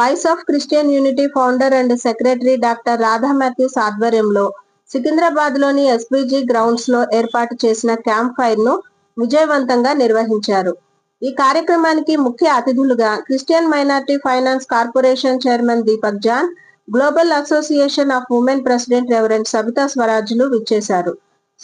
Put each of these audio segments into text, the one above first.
Voice of Christian unity founder and secretary doctor Radha Mathews ఆధ్వర్యంలో సికింద్రాబాద్లోని SPG గ్రౌండ్స్లో ఏర్పాటు చేసిన క్యాంప్ ఫైర్ను విజయవంతంగా నిర్వహించారు. ఈ కార్యక్రమానికి ముఖ్య అతిథులుగా Christian minority finance corporation chairman Deepak John, global association of women president reverend Sabitha స్వరాజ్లు విచ్చేశారు.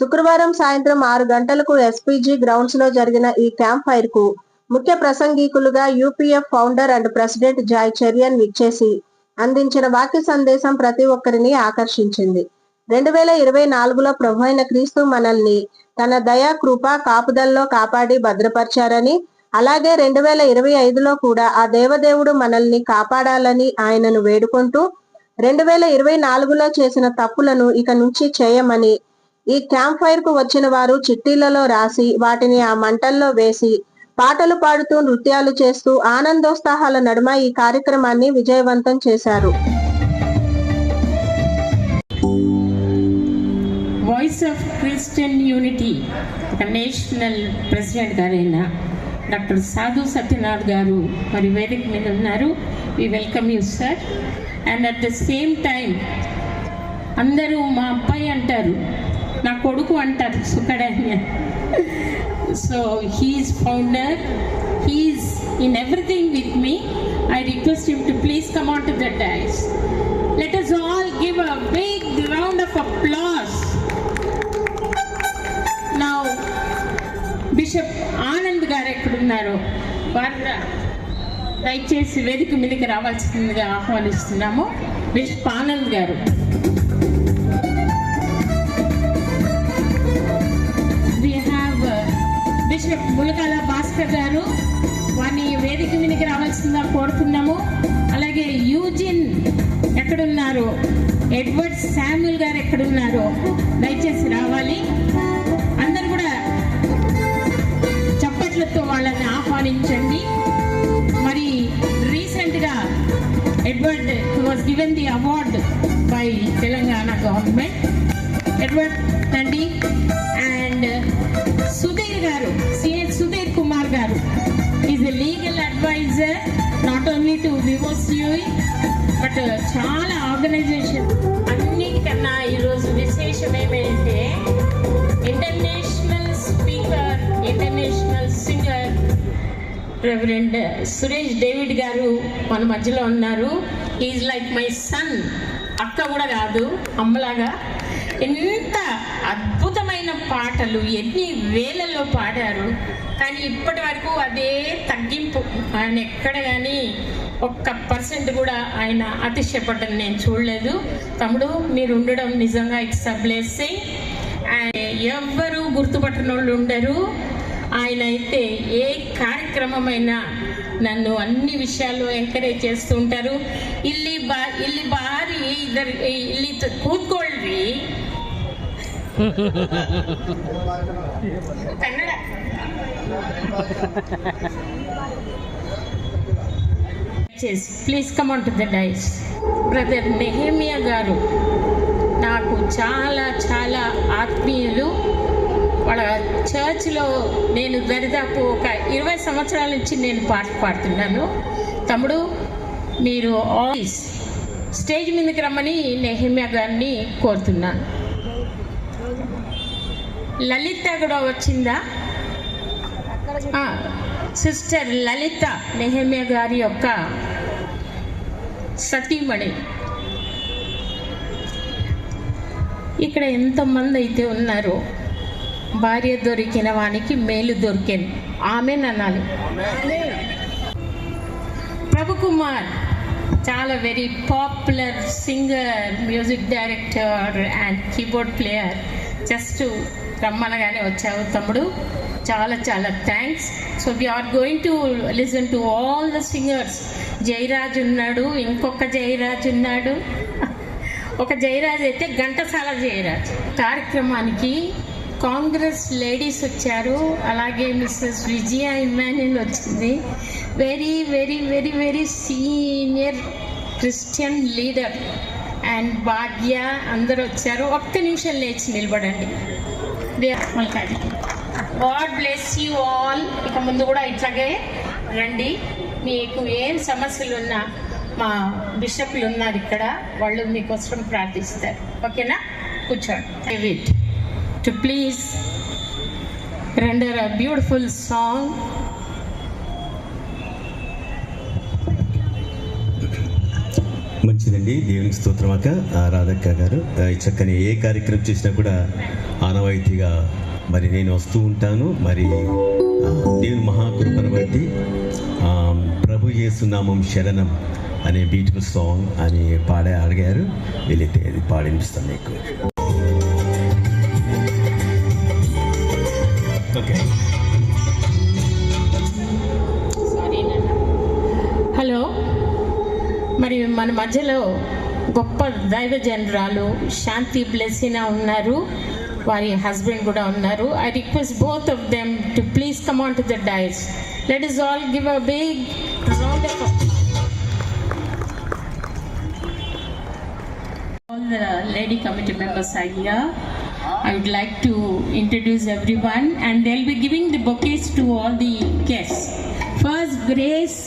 శుక్రవారం సాయంత్రం 6 గంటలకు ఎస్పీజీ గ్రౌండ్స్లో జరిగిన ఈ క్యాంప్ ఫైర్కు ముఖ్య ప్రసంగికులుగా UPF founder and president Joy Cherian విచ్చేసి అందించిన వాక్య సందేశం ప్రతి ఒక్కరిని ఆకర్షించింది. 2024లో ప్రభువైన క్రీస్తు మనల్ని తన దయా కృప కాపుదల్లో కాపాడి భద్రపరిచారని, అలాగే 2025లో కూడా ఆ దేవదేవుడు మనల్ని కాపాడాలని ఆయనను వేడుకుంటూ 2024లో చేసిన తప్పులను ఇక నుంచి చేయమని, ఈ క్యాంప్ ఫైర్ కు వచ్చిన వారు చిట్టీలలో రాసి వాటిని ఆ మంటల్లో వేసి పాటలు పాడుతూ నృత్యాలు చేస్తూ ఆనందోత్సాహాల నడుమ ఈ కార్యక్రమాన్ని విజయవంతం చేశారు. Voice of Christian unity national president గారైన డాక్టర్ సాధు సత్యనారాయణ గారు మరి వేదిక మీద ఉన్నారు. We welcome you sir. And at the same time అందరూ మా అబ్బాయి అంటారు, నా కొడుకు అంటారు సుఖడాన్య. So he is founder, he is in everything with me. I request him to please come on to the dais. Let us all give a big round of applause. Now Bishop Anand garu ekkadunnaru varu దయచేసి వేదిక మీదకి రావాల్సిందిగా ఆహ్వానిస్తున్నాము. Bishop Anand గారు. Bishop Mulakala Bhaskar గారు వారిని వేదిక మీదకి రావాల్సిందిగా కోరుతున్నాము. అలాగే యూజిన్ ఎక్కడున్నారు, ఎడ్వర్డ్ శామ్యుల్ గారు ఎక్కడున్నారు, దయచేసి రావాలి. అందరు కూడా చప్పట్లతో వాళ్ళని ఆహ్వానించండి. మరి రీసెంట్గా Edward was given the award by Telangana government. Edward తండ్రి and Sudheer garu, CS Sudheer Kumar garu is a legal adviser not only to VOCUI but చాలా ఆర్గనైజేషన్. అన్నిటికన్నా ఈరోజు విశేషం ఏమంటే international speaker, international singer reverend Suresh David garu మన మధ్యలో ఉన్నారు. Is like my son. అక్క కూడా కాదు, అమ్మలాగా. ఎంత అద్భుతమైన పాటలు ఎన్ని వేలలో పాడారు. కానీ ఇప్పటి వరకు అదే తగ్గింపు. ఆయన ఎక్కడ కానీ 1% కూడా ఆయన అతిశయపడ్డం నేను చూడలేదు. తమ్ముడు మీరు ఉండడం నిజంగా ఇట్స్ అ బ్లెస్సింగ్. ఎవ్వరూ గుర్తుపట్టిన వాళ్ళు ఉండరు. ఆయన అయితే ఏ కార్యక్రమమైనా నన్ను అన్ని విషయాల్లో ఎంకరేజ్ చేస్తూ ఉంటారు. ಇಲ್ಲಿ ಬಾರಿ ಇಲ್ಲಿ ಕೂತ್ಕೊಳ್ರಿ Kannada. Please come on to the dais. Brother Nehemiah garu నాకు చాలా చాలా ఆత్మీయులు. వాళ్ళ చర్చ్లో నేను దరిదాపు ఒక 20 సంవత్సరాల నుంచి నేను పాట పాడుతున్నాను. తమ్ముడు మీరు స్టేజ్ మీదకి రమ్మని నెహమియా గారిని కోరుతున్నాను. లలిత కూడా వచ్చిందా? సిస్టర్ లలిత నెహమియా గారి యొక్క సతీమణి. ఇక్కడ ఎంతమంది అయితే ఉన్నారో భార్య దొరికిన వానికి మేలు దొరికింది. ఆమెన్ అనాలి. ప్రభు కుమార్ చాలా very popular singer, music director and keyboard player. Just రమ్మనగానే వచ్చావు తమ్ముడు, చాలా చాలా thanks. So we are going to listen to all the singers. Jayaraj ఉన్నాడు, ఇంకొక జయరాజ్ ఉన్నాడు. ఒక జయరాజ్ అయితే ఘంటసాల జయరాజ్. కార్యక్రమానికి కాంగ్రెస్ లేడీస్ వచ్చారు, అలాగే మిస్సెస్ విజయ ఇమాన్యుల్ వచ్చింది. Very very very very senior Christian leader and Bhagya అందరు వచ్చారు. ఒక్క నిమిషం లేచి నిలబడండి. God bless you all. ఇక ముందు కూడా ఇట్లాగే రండి. మీకు ఏం సమస్యలు ఉన్నా మా బిషప్లు ఉన్నారు ఇక్కడ, వాళ్ళు మీకోసం ప్రార్థిస్తారు. ఓకేనా? కూర్చోండి. David to please render a beautiful song. మంచిదండి, దేవునికి స్తోత్రం అక్క. రాధక్క గారు చక్కని ఏ కార్యక్రమం చేసినా కూడా ఆనవాయితీగా మరి నేను వస్తూ ఉంటాను. మరి దేవుని మహాకృపను బట్టి ప్రభు యేసు నామం శరణం అనే బ్యూటిఫుల్ సాంగ్ అని అడిగారు. వెళితే అది పాడినిపిస్తాను మీకు. ఓకే. హలో, మరి మన మధ్యలో గొప్ప దైవజనరాలు శాంతి బ్లెస్సినా ఉన్నారు, వారి హస్బెండ్ కూడా ఉన్నారు. I request both of them to please come on to the dais. Let us all give a big round of applause. All the lady committee members are here. I would like to introduce everyone, and they'll be giving the bouquets to all the guests. First, Grace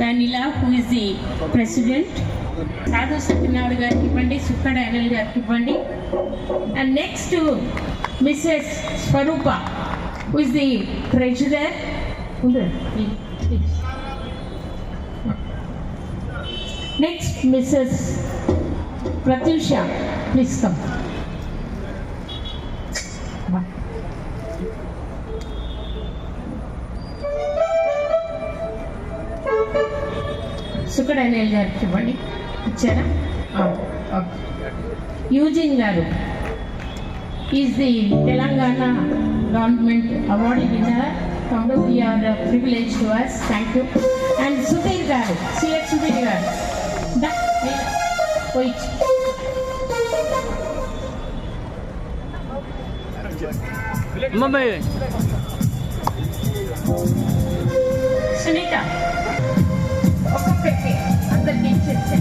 Vanilla, who is the president. Sadhu Satyanarayana gariki ivandi, Sukkada Anil gariki ivandi. And next to Mrs. Swarupa, who is the treasurer. Please. Next, Mrs. Pratyusha, please come. Sukkada Anil గారికి ఇవ్వండి. ఇచ్చారా? Okay. Eugene garu is the Telangana government award winner. We are privileged to us. Thank you. And Sudhir garu, C.H. Sudhir garu. Wait. Mumbai. Sunita. ఒక్కొక్కటి అందరికి ఇచ్చేస్తే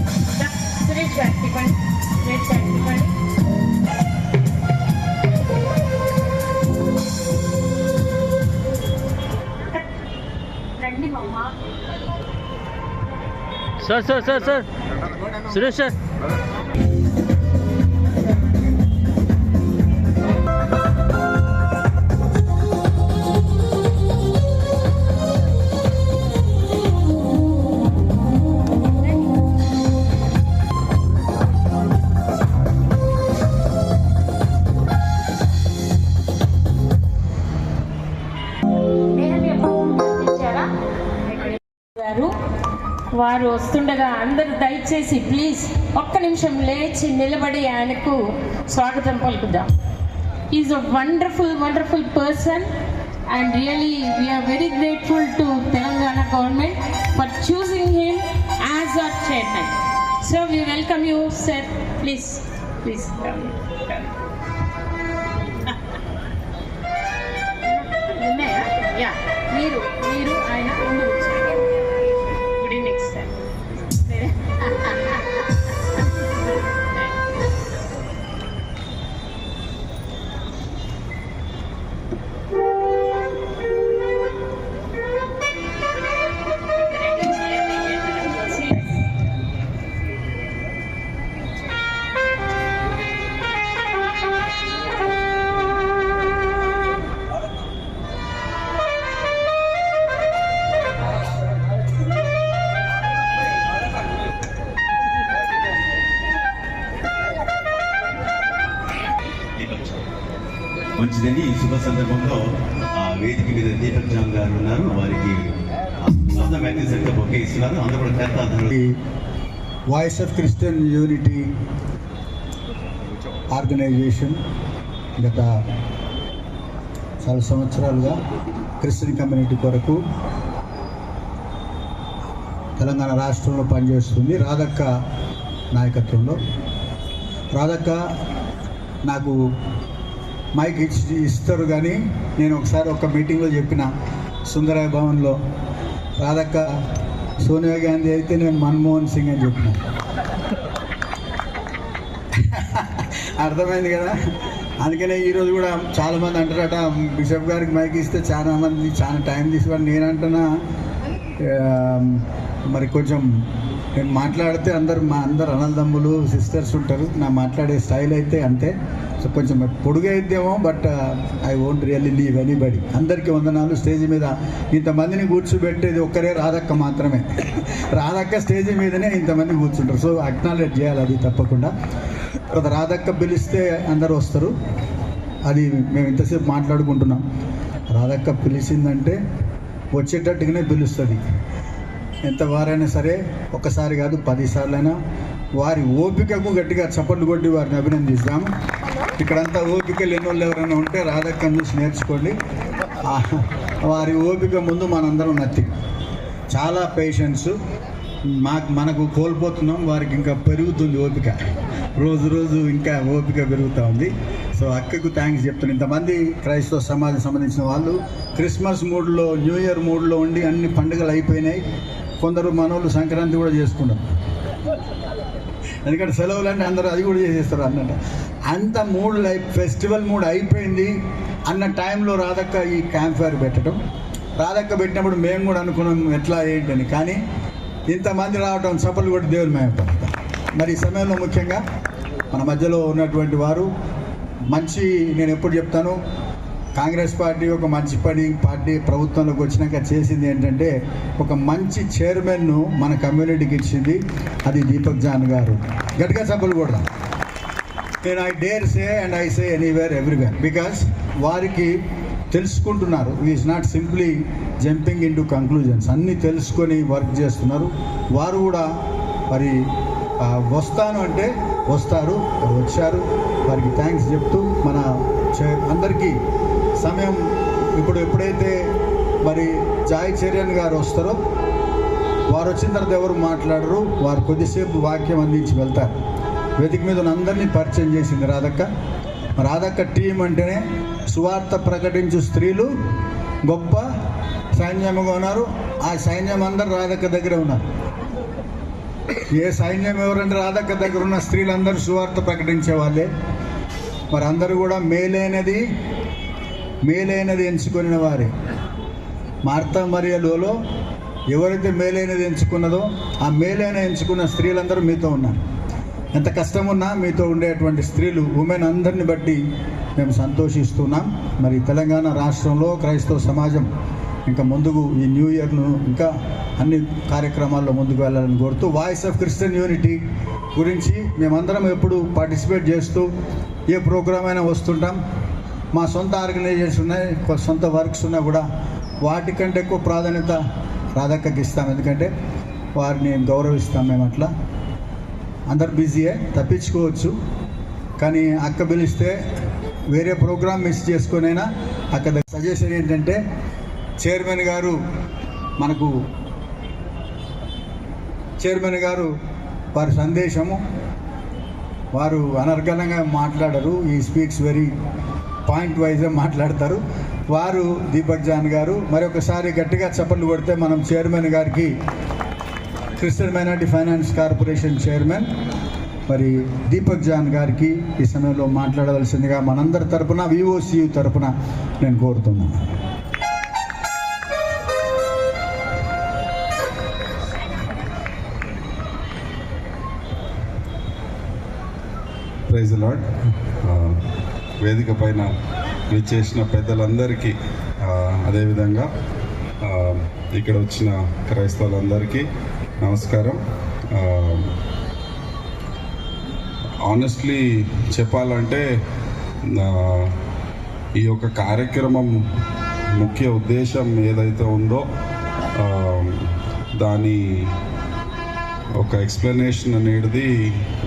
సురేష్ గారికి ఇవ్వండి. సురేష్ గారికి ఇవ్వండి. రండి మమ్మ. Sir. Suresh sir. వారు వస్తుండగా అందరూ దయచేసి ప్లీజ్ ఒక్క నిమిషం లేచి నిలబడి ఆయనకు స్వాగతం పలుకుదాం. Is a wonderful person, and really we are very grateful to Telangana government for choosing him as our chairman. So we welcome you sir. Please ఉన్నాయా? యా, మీరు ఆయన ముందు వచ్చారు. Good evening sir. మంచిదండి. ఈ శుభ సందర్భంలో వేదిక మీద దీపక్ జామ్ గారు ఉన్నారు, వారికి బొకే ఇస్తున్నారు. అందరూ కూడా కర్తార్థులు. Voice of Christian unity organization గత చాలా సంవత్సరాలుగా క్రిస్టియన్ కమ్యూనిటీ కొరకు తెలంగాణ రాష్ట్రంలో పనిచేస్తుంది. రాధక్క నాయకత్వంలో. రాధక్క నాకు మైక్ ఇస్తారు, కానీ నేను ఒకసారి ఒక మీటింగ్లో చెప్పిన సుందరయ్య భవన్లో, రాధక్క సోనియా గాంధీ అయితే నేను మన్మోహన్ సింగ్ అని చెప్పిన. అర్థమైంది కదా. అందుకనే ఈరోజు కూడా చాలామంది అంటారట బిషప్ గారికి మైక్ ఇస్తే చాలా టైం తీసుకొని. నేనంటున్నా మరి కొంచెం నేను మాట్లాడితే అందరు అన్నదమ్ములు సిస్టర్స్ ఉంటారు. నా మాట్లాడే స్టైల్ అయితే అంతే. సో కొంచెం పొడుగు అయిద్దేమో, but I won't really leave anybody. అందరికీ వందనాలు. స్టేజ్ మీద ఇంతమందిని కూర్చోబెట్టేది ఒక్కరే రాధక్క మాత్రమే. రాధక్క స్టేజ్ మీదనే ఇంతమంది కూర్చుంటారు. సో అక్నాలెడ్జ్ చేయాలి అది తప్పకుండా. రాధక్క పిలిస్తే అందరూ వస్తారు. అది మేము ఇంతసేపు మాట్లాడుకుంటున్నాం. రాధక్క పిలిచిందంటే వచ్చేటట్టుగానే పిలుస్తుంది. ఎంత వారైనా సరే, ఒకసారి కాదు 10 సార్లైనా వారి ఓపికకు గట్టిగా చప్పట్లు కొట్టి వారిని అభినందిస్తాము. ఇక్కడంతా ఓపిక లేని వాళ్ళు ఎవరైనా ఉంటే రాధక్కని చూసి నేర్చుకోండి. వారి ఓపిక ముందు మనందరం నథింగ్. చాలా పేషెన్స్. మనకు కోల్పోతున్నాం, వారికి ఇంకా పెరుగుతుంది ఓపిక. రోజు ఇంకా ఓపిక పెరుగుతూ ఉంది. సో అక్కకు థ్యాంక్స్ చెప్తాను. ఇంతమంది క్రైస్తవ సమాజం సంబంధించిన వాళ్ళు క్రిస్మస్ మూడ్లో, న్యూ ఇయర్ మూడ్లో ఉండి అన్ని పండుగలు అయిపోయినాయి. కొందరు మనోళ్ళు సంక్రాంతి కూడా చేసుకున్నారు, ఎందుకంటే సెలవులన్నీ అందరూ అది కూడా చేసేస్తారు అన్నట్టు. అంత మూడ్ ఫెస్టివల్ మూడ్ అయిపోయింది అన్న టైంలో రాధక్క ఈ క్యాంప్ ఫైర్ పెట్టడం. రాధక్క పెట్టినప్పుడు మేము కూడా అనుకున్నాం ఎట్లా ఏంటని. కానీ ఇంతమంది రావటం, చప్పలు కొట్టి దేవుని మేము పడతాం. మరి ఈ సమయంలో ముఖ్యంగా మన మధ్యలో ఉన్నటువంటి వారు మంచి, నేను ఎప్పుడు చెప్తాను, కాంగ్రెస్ పార్టీ ఒక మంచి పార్టీ ప్రభుత్వంలోకి వచ్చినాక చేసింది ఏంటంటే ఒక మంచి చైర్మన్ను మన కమ్యూనిటీకి ఇచ్చింది. అది దీపక్ జాన్ గారు. గట్టిగా చప్పలు కొడదాం. నేను I dare say and I say anywhere everywhere, because వారికి తెలుసుకుంటున్నారు. Is not simply jumping in to conclusions. అన్నీ తెలుసుకొని వర్క్ చేస్తున్నారు. వారు కూడా మరి వస్తాను అంటే వస్తారు, వచ్చారు. వారికి థ్యాంక్స్ చెప్తూ మన అందరికీ సమయం ఎప్పుడైతే మరి జాయ్ చరణ్ గారు వస్తారో, వారు వచ్చిన తర్వాత ఎవరు మాట్లాడరు. వారు కొద్దిసేపు వాక్యం అందించి వెళ్తారు. వేదిక మీద ఉన్న అందరినీ పరిచయం చేసింది రాధక్క. రాధక్క టీం అంటేనే సువార్త ప్రకటించు స్త్రీలు గొప్ప సైన్యముగా ఉన్నారు. ఆ సైన్యం అందరూ రాధక్క దగ్గర ఉన్నారు. ఏ సైన్యం ఎవరంటే రాధక్క దగ్గర ఉన్న స్త్రీలందరూ సువార్త ప్రకటించే వాళ్ళే. మరి అందరూ కూడా మేలైనది ఎంచుకున్న వారే. మార్తా మరియలో ఎవరైతే మేలైనది ఎంచుకున్నదో ఆ మేలైన ఎంచుకున్న స్త్రీలందరూ మీతో ఉన్నారు. ఎంత కష్టం ఉన్నా మీతో ఉండేటువంటి స్త్రీలు, ఉమెన్ అందరిని బట్టి మేము సంతోషిస్తున్నాం. మరి తెలంగాణ రాష్ట్రంలో క్రైస్తవ సమాజం ఇంకా ముందుకు ఈ న్యూ ఇయర్ను ఇంకా అన్ని కార్యక్రమాల్లో ముందుకు వెళ్ళాలని కోరుతూ, వాయిస్ ఆఫ్ క్రిస్టియన్ యూనిటీ గురించి మేమందరం ఎప్పుడు పార్టిసిపేట్ చేస్తూ ఏ ప్రోగ్రామ్ అయినా వస్తుంటాం. మా సొంత ఆర్గనైజేషన్ ఉన్నాయి, సొంత వర్క్స్ ఉన్నా కూడా వాటికంటే ఎక్కువ ప్రాధాన్యత రాధక్కకి ఇస్తాం. ఎందుకంటే వారిని గౌరవిస్తాం మేము. అట్లా అందరు బిజీయే, తప్పించుకోవచ్చు. కానీ అక్క పిలిస్తే వేరే ప్రోగ్రామ్ మిస్ చేసుకొనైనా అక్కడ సజెషన్ ఏంటంటే, చైర్మన్ గారు వారి సందేశము, వారు అనర్గళంగా మాట్లాడరు. ఈ స్పీక్స్ వెరీ పాయింట్ వైజ్గా మాట్లాడతారు. వారు దీపక్ జాన్ గారు. మరొకసారి గట్టిగా చప్పట్లు కొడితే మనం చైర్మన్ గారికి, Christian minority finance corporation chairman మరి దీపక్ జాన్ గారికి ఈ సమయంలో మాట్లాడవలసిందిగా మనందరి తరపున, విఓసియు తరపున నేను కోరుతున్నాను. Praise the lord. వేదిక పైన విచ్చేసిన పెద్దలందరికీ, అదేవిధంగా ఇక్కడ వచ్చిన క్రైస్తవులందరికీ నమస్కారం. ఆనెస్ట్లీ చెప్పాలంటే ఈ యొక్క కార్యక్రమం ముఖ్య ఉద్దేశం ఏదైతే ఉందో దాని ఒక ఎక్స్ప్లెనేషన్ అనేది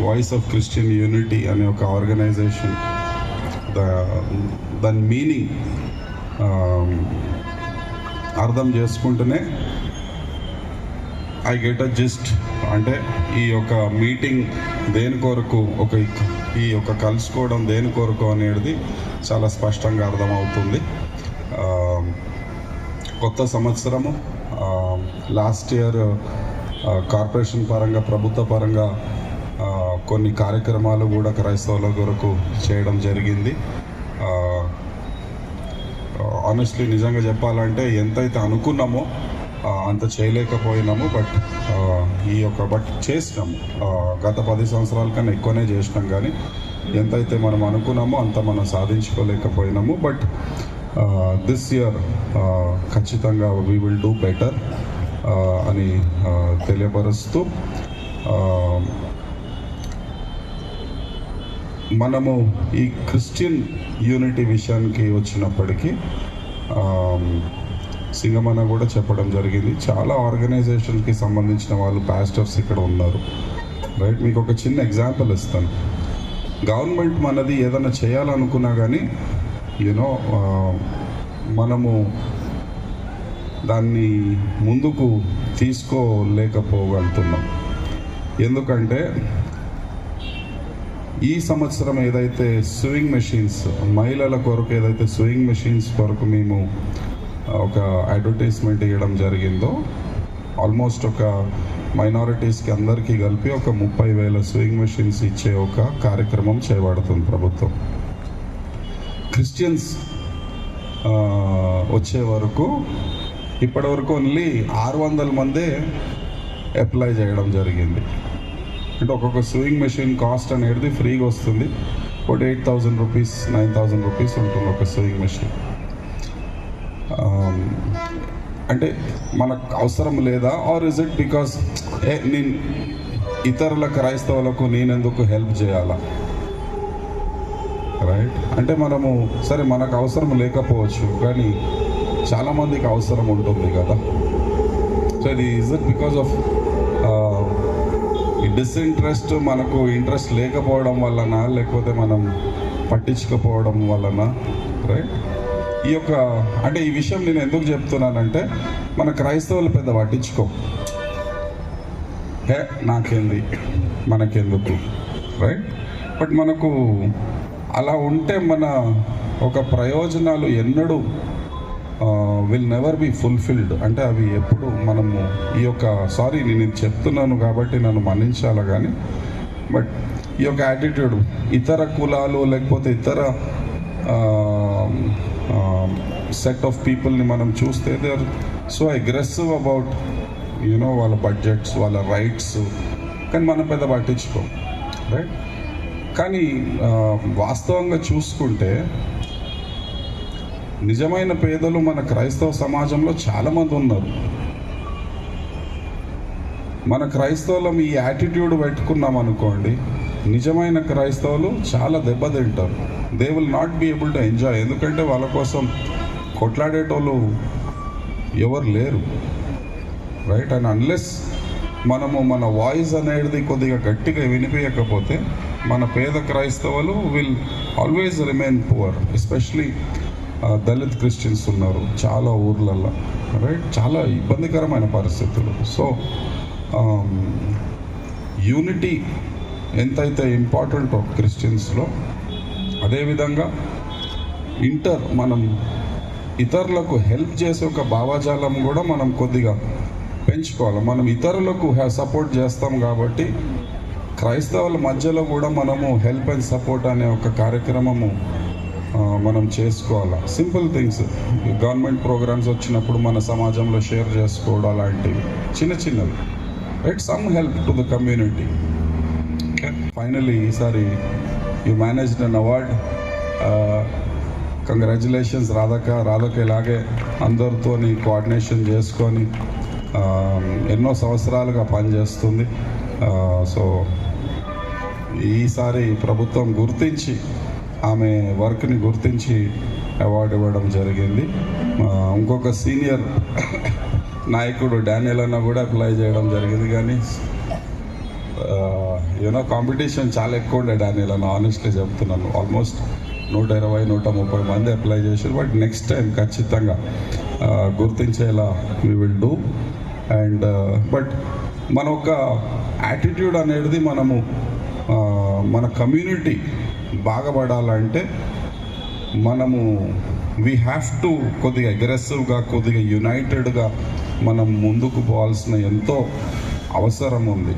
వాయిస్ ఆఫ్ క్రిస్టియన్ యూనిటీ అనే ఒక ఆర్గనైజేషన్. దాని మీనింగ్ అర్థం చేసుకుంటూనే ఐ గెట్ అ జిస్ట్. అంటే ఈ యొక్క మీటింగ్ దేని కొరకు, ఈ యొక్క కలుసుకోవడం దేని కొరకు అనేది చాలా స్పష్టంగా అర్థమవుతుంది. కొత్త సంవత్సరము, లాస్ట్ ఇయర్ కార్పొరేషన్ పరంగా, ప్రభుత్వ పరంగా కొన్ని కార్యక్రమాలు కూడా క్రైస్తవుల కొరకు చేయడం జరిగింది. ఆనెస్ట్లీ నిజంగా చెప్పాలంటే ఎంతైతే అనుకున్నామో అంత చేయలేకపోయినాము. బట్ చేసినాము. గత 10 సంవత్సరాల కన్నా ఎక్కువనే చేసినాం, కానీ ఎంతైతే మనం అనుకున్నామో అంత మనం సాధించుకోలేకపోయినాము. బట్ దిస్ ఇయర్ ఖచ్చితంగా వీ విల్ డూ బెటర్ అని తెలియపరుస్తూ, మనము ఈ క్రిస్టియన్ యూనిటీ విషయానికి వచ్చినప్పటికీ సింగమన్న కూడా చెప్పడం జరిగింది, చాలా ఆర్గనైజేషన్కి సంబంధించిన వాళ్ళు పాస్టర్స్ ఇక్కడ ఉన్నారు, రైట్. మీకు ఒక చిన్న ఎగ్జాంపుల్ ఇస్తాను. గవర్నమెంట్ మనది ఏదైనా చేయాలనుకున్నా కానీ మనము దాన్ని ముందుకు తీసుకోలేకపోగలుగుతున్నాం. ఎందుకంటే ఈ సంవత్సరం ఏదైతే స్వింగ్ మెషిన్స్, మహిళల కొరకు ఏదైతే స్వింగ్ మెషిన్స్ కొరకు మేము ఒక అడ్వర్టైజ్మెంట్ ఇవ్వడం జరిగిందో, ఆల్మోస్ట్ ఒక మైనారిటీస్కి అందరికీ కలిపి ఒక 30,000 స్వింగ్ మెషిన్స్ ఇచ్చే ఒక కార్యక్రమం చేపడుతుంది ప్రభుత్వం. క్రిస్టియన్స్ వచ్చే వరకు ఇప్పటివరకు ఓన్లీ 600 మందే అప్లై చేయడం జరిగింది. అంటే ఒక్కొక్క స్వింగ్ మెషిన్ కాస్ట్ అనేది ఫ్రీగా వస్తుంది. ఒక 8,000 రూపీస్ 9,000 రూపీస్ ఉంటుంది ఒక స్వింగ్ మెషిన్. అంటే మనకు అవసరం లేదా, ఆర్ ఇస్ ఇట్ బికాస్ నేను ఇతరుల క్రైస్తవులకు నేనెందుకు హెల్ప్ చేయాలా, రైట్? అంటే మనము సరే మనకు అవసరం లేకపోవచ్చు, కానీ చాలామందికి అవసరం ఉంటుంది కదా. సో ఇది ఇస్ ఇట్ బికాస్ ఆఫ్ ఈ డిస్ఇంట్రెస్ట్, మనకు ఇంట్రెస్ట్ లేకపోవడం వలన, లేకపోతే మనం పట్టించుకోపోవడం వలన, రైట్? ఈ యొక్క అంటే ఈ విషయం నేను ఎందుకు చెప్తున్నానంటే, మన క్రైస్తవులు పెద్ద పట్టించుకో, నాకేంది మనకెందుకు, రైట్? బట్ మనకు అలా ఉంటే మన ఒక ప్రయోజనాలు ఎన్నడూ విల్ నెవర్ బి ఫుల్ఫిల్డ్. అంటే అవి ఎప్పుడు మనము ఈ యొక్క నేను ఇది చెప్తున్నాను కాబట్టి నన్ను మన్నించాలి, కానీ బట్ ఈ యొక్క యాటిట్యూడ్ ఇతర కులాలు లేకపోతే ఇతర సెట్ ఆఫ్ పీపుల్ని మనం చూస్తే they are so aggressive about వాళ్ళ బడ్జెట్స్, వాళ్ళ రైట్స్, కానీ మనం పెద్ద పట్టించుకోం, రైట్? కానీ వాస్తవంగా చూసుకుంటే నిజమైన పేదలు మన క్రైస్తవ సమాజంలో చాలామంది ఉన్నారు. మన క్రైస్తవులం ఈ యాటిట్యూడ్ పెట్టుకున్నాం అనుకోండి, నిజమైన క్రైస్తవులు చాలా దెబ్బతింటారు. They will not be able to enjoy. ఎందుకంటే వాళ్ళ కోసం కొట్లాడేటోళ్ళు ఎవరు లేరు, రైట్? అండ్ అన్లెస్ మనము మన వాయిస్ అనేది కొద్దిగా గట్టిగా వినిపించకపోతే మన పేద క్రైస్తవులు will always remain poor. Especially Dalit Christians ఉన్నారు చాలా ఊర్లల్లో, రైట్? చాలా ఇబ్బందికరమైన పరిస్థితులు. సో యూనిటీ ఎంతైతే ఇంపార్టెంటో క్రిస్టియన్స్లో, అదేవిధంగా మనం ఇతరులకు హెల్ప్ చేసే ఒక భావజాలం కూడా మనం కొద్దిగా పెంచుకోవాలి. మనం ఇతరులకు సపోర్ట్ చేస్తాం కాబట్టి క్రైస్తవుల మధ్యలో కూడా మనము హెల్ప్ అండ్ సపోర్ట్ అనే ఒక కార్యక్రమము మనం చేసుకోవాలి. సింపుల్ థింగ్స్, గవర్నమెంట్ ప్రోగ్రామ్స్ వచ్చినప్పుడు మన సమాజంలో షేర్ చేసుకోవడం, అలాంటివి చిన్న చిన్నవి, right? Some help to the community. Finally ఈసారి you managed an award. Congratulations రాధక్క ఇలాగే అందరితో కోఆర్డినేషన్ చేసుకొని ఎన్నో సంవత్సరాలుగా పనిచేస్తుంది. సో ఈసారి ప్రభుత్వం గుర్తించి ఆమె వర్క్ని గుర్తించి అవార్డు ఇవ్వడం జరిగింది. ఇంకొక సీనియర్ నాయకుడు డానియల్ అన్న కూడా అప్లై చేయడం జరిగింది, కానీ కాంపిటీషన్ చాలా ఎక్కువ ఉండే డానియల్ అన్న, ఆనెస్ట్లీ చెప్తున్నాను. ఆల్మోస్ట్ 120-130 మంది అప్లై చేశారు. బట్ నెక్స్ట్ టైం ఖచ్చితంగా గుర్తించేలా we will do. And but మన ఒక యాటిట్యూడ్ అనేది మనము మన కమ్యూనిటీ బాగుపడాలంటే మనము వీ హ్యావ్ టు కొద్దిగా అగ్రెసివ్గా, కొద్దిగా యునైటెడ్గా మనం ముందుకు పోవాల్సిన ఎంతో అవసరం ఉంది.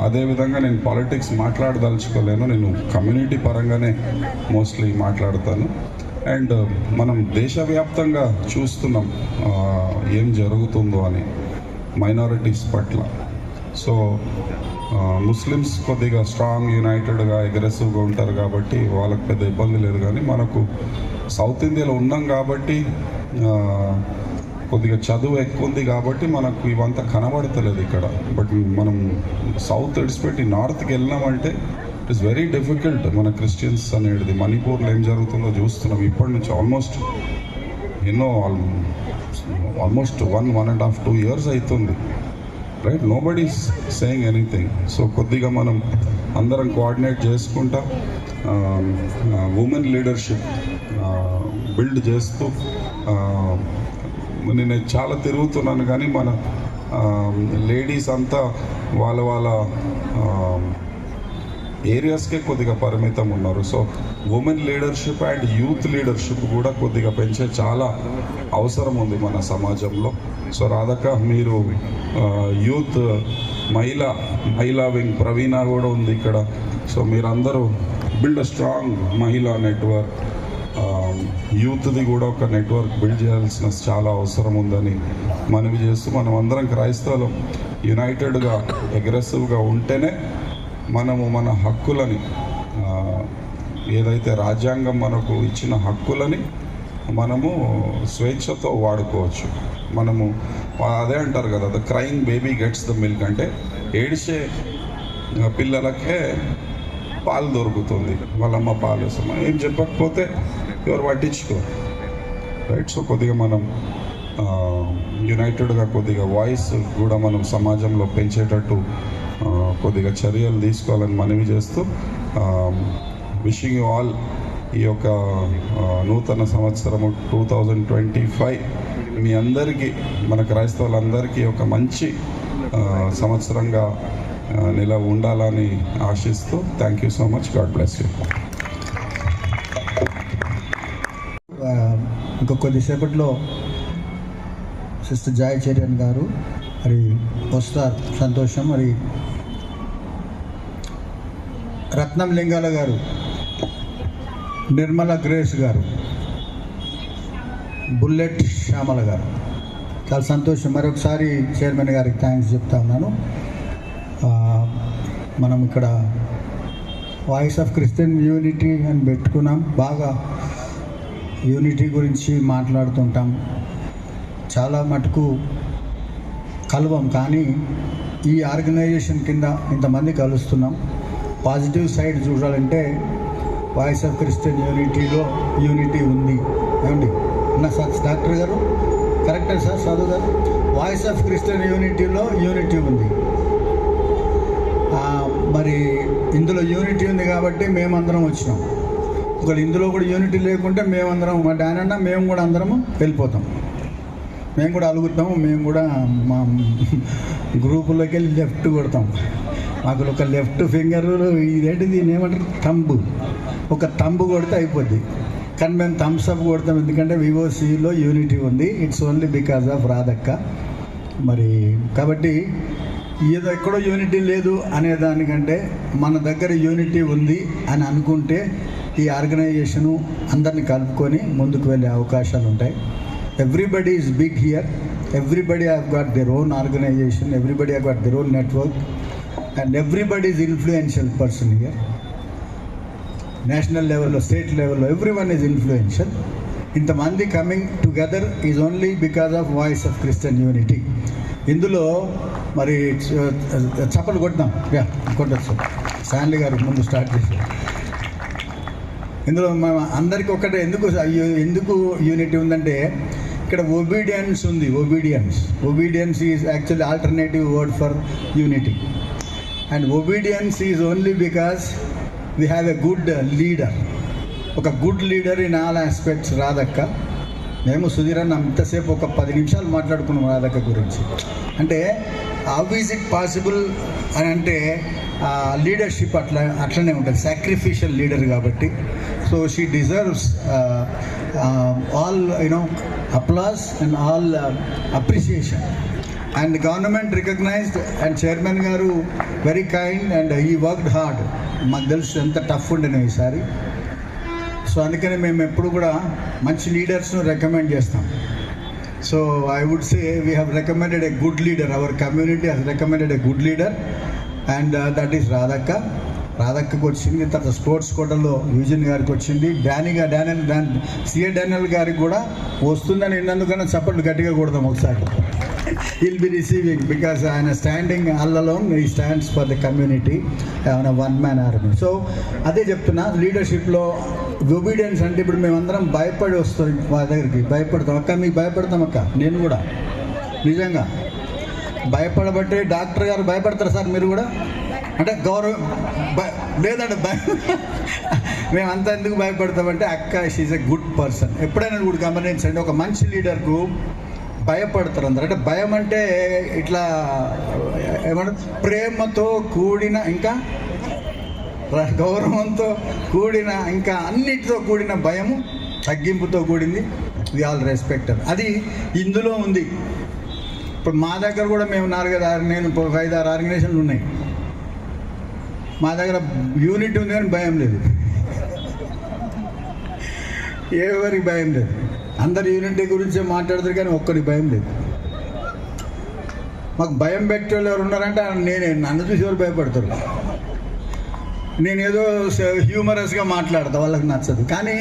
అదేవిధంగా నేను పాలిటిక్స్ మాట్లాడదలుచుకోలేను, నేను కమ్యూనిటీ పరంగానే మోస్ట్లీ మాట్లాడతాను. అండ్ మనం దేశవ్యాప్తంగా చూస్తున్నాం ఏం జరుగుతుందో అని మైనారిటీస్ పట్ల. సో ముస్లిమ్స్ కొద్దిగా స్ట్రాంగ్, యునైటెడ్గా, అగ్రెసివ్గా ఉంటారు కాబట్టి వాళ్ళకి పెద్ద ఇబ్బంది లేదు. కానీ మనకు సౌత్ ఇండియాలో ఉన్నాం కాబట్టి కొద్దిగా చదువు ఎక్కువ ఉంది కాబట్టి మనకు ఇవంతా కనబడతలేదు ఇక్కడ. బట్ మనం సౌత్ విడిచిపెట్టి నార్త్కి వెళ్ళినామంటే ఇట్ ఈస్ వెరీ డిఫికల్ట్. మన క్రిస్టియన్స్ అనేది మణిపూర్లో ఏం జరుగుతుందో చూస్తున్నాం ఇప్పటి నుంచి ఆల్మోస్ట్ ఆల్మోస్ట్ 1.5-2 years అవుతుంది, right? Nobody is saying anything. So కొద్దిగా మనం అందరం కోఆర్డినేట్ చేసుకుంటా ఉమెన్ లీడర్షిప్ బిల్డ్ చేస్తూ, నేను చాలా తిరుగుతున్నాను కానీ మన లేడీస్ అంతా వాళ్ళ ఏరియాస్కే కొద్దిగా పరిమితం ఉన్నారు. So women leadership and youth leadership కూడా కొద్దిగా పెంచే చాలా అవసరం ఉంది మన సమాజంలో. సో రాధక్క, మీరు యూత్ మహిళా వింగ్ ప్రవీణ కూడా ఉంది ఇక్కడ. సో మీరందరూ బిల్డ్ అ స్ట్రాంగ్ మహిళా నెట్వర్క్, యూత్ది కూడా ఒక నెట్వర్క్ బిల్డ్ చేయాల్సిన చాలా అవసరం ఉందని మనవి చేస్తూ, మనం అందరం క్రైస్తవులు యునైటెడ్గా, అగ్రెసివ్గా ఉంటేనే మనము మన హక్కులని, ఏదైతే రాజ్యాంగం మనకు ఇచ్చిన హక్కులని మనము స్వేచ్ఛతో వాడుకోవచ్చు. మనము అదే అంటారు కదా, the crying baby gets the milk, అంటే ఏడిచే పిల్లలకే పాలు దొరుకుతుంది, వాళ్ళమ్మ పాలు ఏం చెప్పకపోతే ఎవరు పట్టించుకో, రైట్? సో కొద్దిగా మనం యునైటెడ్గా కొద్దిగా వాయిస్ కూడా మనం సమాజంలో పెంచేటట్టు కొద్దిగా చర్యలు తీసుకోవాలని మనవి చేస్తూ, విషింగ్ యూ ఆల్ ఈ యొక్క నూతన సంవత్సరము 2025 మీ అందరికీ, మన క్రైస్తవులందరికీ ఒక మంచి సంవత్సరంగా ఉండాలని ఆశిస్తూ, thank you so much. God bless you. ఇంకొక కొద్దిసేపట్లో సిస్టర్ జయచర్యన్ గారు మరి వస్తారు, సంతోషం. మరి రత్నం లింగాల గారు, నిర్మల గ్రేస్ గారు, బుల్లెట్ శ్యామల గారు, చాలా సంతోషం. మరొకసారి చైర్మన్ గారికి థ్యాంక్స్ చెప్తా ఉన్నాను. మనం ఇక్కడ వాయిస్ ఆఫ్ క్రిస్టియన్ యూనిటీ అని పెట్టుకున్నాం, బాగా యూనిటీ గురించి మాట్లాడుతుంటాం, చాలా మటుకు కలవం. కానీ ఈ ఆర్గనైజేషన్ కింద ఇంతమంది కలుస్తున్నాం. పాజిటివ్ సైడ్ చూడాలంటే వాయిస్ ఆఫ్ క్రిస్టియన్ యూనిటీలో యూనిటీ ఉంది. ఏమండి అన్న సార్, డాక్టర్ గారు కరెక్టే సార్, చదువు గారు, వాయిస్ ఆఫ్ క్రిస్టియన్ యూనిటీలో యూనిటీ ఉంది. మరి ఇందులో యూనిటీ ఉంది కాబట్టి మేమందరం వచ్చినాం. ఒకవేళ ఇందులో కూడా యూనిటీ లేకుంటే మేమందరం, మా డానన్న మేము కూడా అందరము వెళ్ళిపోతాం, మేము కూడా అలుగుతాము, మేము కూడా మా గ్రూపులోకి వెళ్ళి లెఫ్ట్ కొడతాం. మాకు ఒక లెఫ్ట్ ఫింగర్, ఇదేంటి దీన్ని ఏమంటారు, తంబు, ఒక తంబు కొడితే అయిపోద్ది. కానీ మేము థమ్స్ అప్ కొడతాం, ఎందుకంటే వివోసిలో యూనిటీ ఉంది. ఇట్స్ ఓన్లీ బికాజ్ ఆఫ్ రాధక్క. మరి కాబట్టి ఏదో ఎక్కడో యూనిటీ లేదు అనే దానికంటే మన దగ్గర యూనిటీ ఉంది అని అనుకుంటే ఈ ఆర్గనైజేషను అందరిని కలుపుకొని ముందుకు వెళ్ళే అవకాశాలు ఉంటాయి. Everybody is big here, everybody have got their own organisation, everybody have got their own network, and everybody is influential person here. National లెవెల్లో, స్టేట్ లెవెల్లో ఎవ్రీ వన్ ఈజ్ ఇన్ఫ్లుయెన్షియల్. ఇంతమంది coming together is only because of voice of Christian unity. ఇందులో మరి చప్పలు కొట్టాం, కొట్టచ్చు. శాన్లీ గారు ముందు స్టార్ట్ చేశారు. ఇందులో మేము అందరికీ ఒకటే, ఎందుకు యూనిటీ ఉందంటే ఇక్కడ ఒబీడియన్స్ ఉంది. Obedience is actually alternative word for unity. And obedience is only because we have a good leader, ఒక good leader in all aspects. రాధక్క, మేము సుధీరన్న అంతసేపు ఒక 10 నిమిషాలు మాట్లాడుకున్నాం రాధక్క గురించి. అంటే హౌ ఈజ్ ఇట్ పాసిబుల్ అని అంటే లీడర్షిప్ అట్లనే ఉంటుంది, సాక్రిఫిషియల్ లీడర్ కాబట్టి. So she deserves all applause and all appreciation. And government recognised, and chairman గారు very kind, and he worked hard. మాకు తెలుసు ఎంత టఫ్ ఉండేనో ఈసారి. సో అందుకని మేము ఎప్పుడు కూడా మంచి లీడర్స్ను రికమెండ్ చేస్తాం. So I would say we have recommended a good leader, our community has recommended a good leader and that is రాధక్కకు వచ్చింది. తర్వాత స్పోర్ట్స్ కోటలో యూజిన్ గారికి వచ్చింది. సిఏ డానియల్ గారికి కూడా వస్తుందని విన్నందుకన్నా చప్పట్లు గట్టిగా కొడదాం ఒకసారి. he'll be receiving because ఆయన standing all alone, he stands for the community on a one man army. So అదే చెప్తున్నా, లీడర్షిప్లో ఒబీడియన్స్ అంటే ఇప్పుడు మేమందరం భయపడి వస్తాం మా దగ్గరికి, భయపడతాం. అక్క మీకు భయపడతాం అక్క, నేను కూడా నిజంగా భయపడబట్టే డాక్టర్ గారు భయపడతారు సార్, మీరు కూడా అంటే గౌరవం లేదంటే మేమంతా ఎందుకు భయపడతామంటే అక్క షీఈ్ ఎ గుడ్ పర్సన్. ఎప్పుడైనా కూడా గమనించండి, ఒక మంచి లీడర్కు భయపడతారు అందరు. అంటే భయం అంటే ఇట్లా ఏమంటారు, ప్రేమతో కూడిన, ఇంకా గౌరవంతో కూడిన, ఇంకా అన్నిటితో కూడిన భయము, తగ్గింపుతో కూడింది. We all respect. అది ఇందులో ఉంది. ఇప్పుడు మా దగ్గర కూడా మేము 5-6 ఆర్గనైజేషన్లు ఉన్నాయి. మా దగ్గర యూనిట్ ఉంది కానీ భయం లేదు, ఎవరికి భయం లేదు. అందరు యూనిటీ గురించే మాట్లాడతారు కానీ ఒక్కరికి భయం లేదు. మాకు భయం పెట్టే వాళ్ళు ఎవరు ఉన్నారంటే నన్ను చూసి ఎవరు భయపడతారు. నేనేదో హ్యూమరస్గా మాట్లాడతా, వాళ్ళకి నచ్చదు. కానీ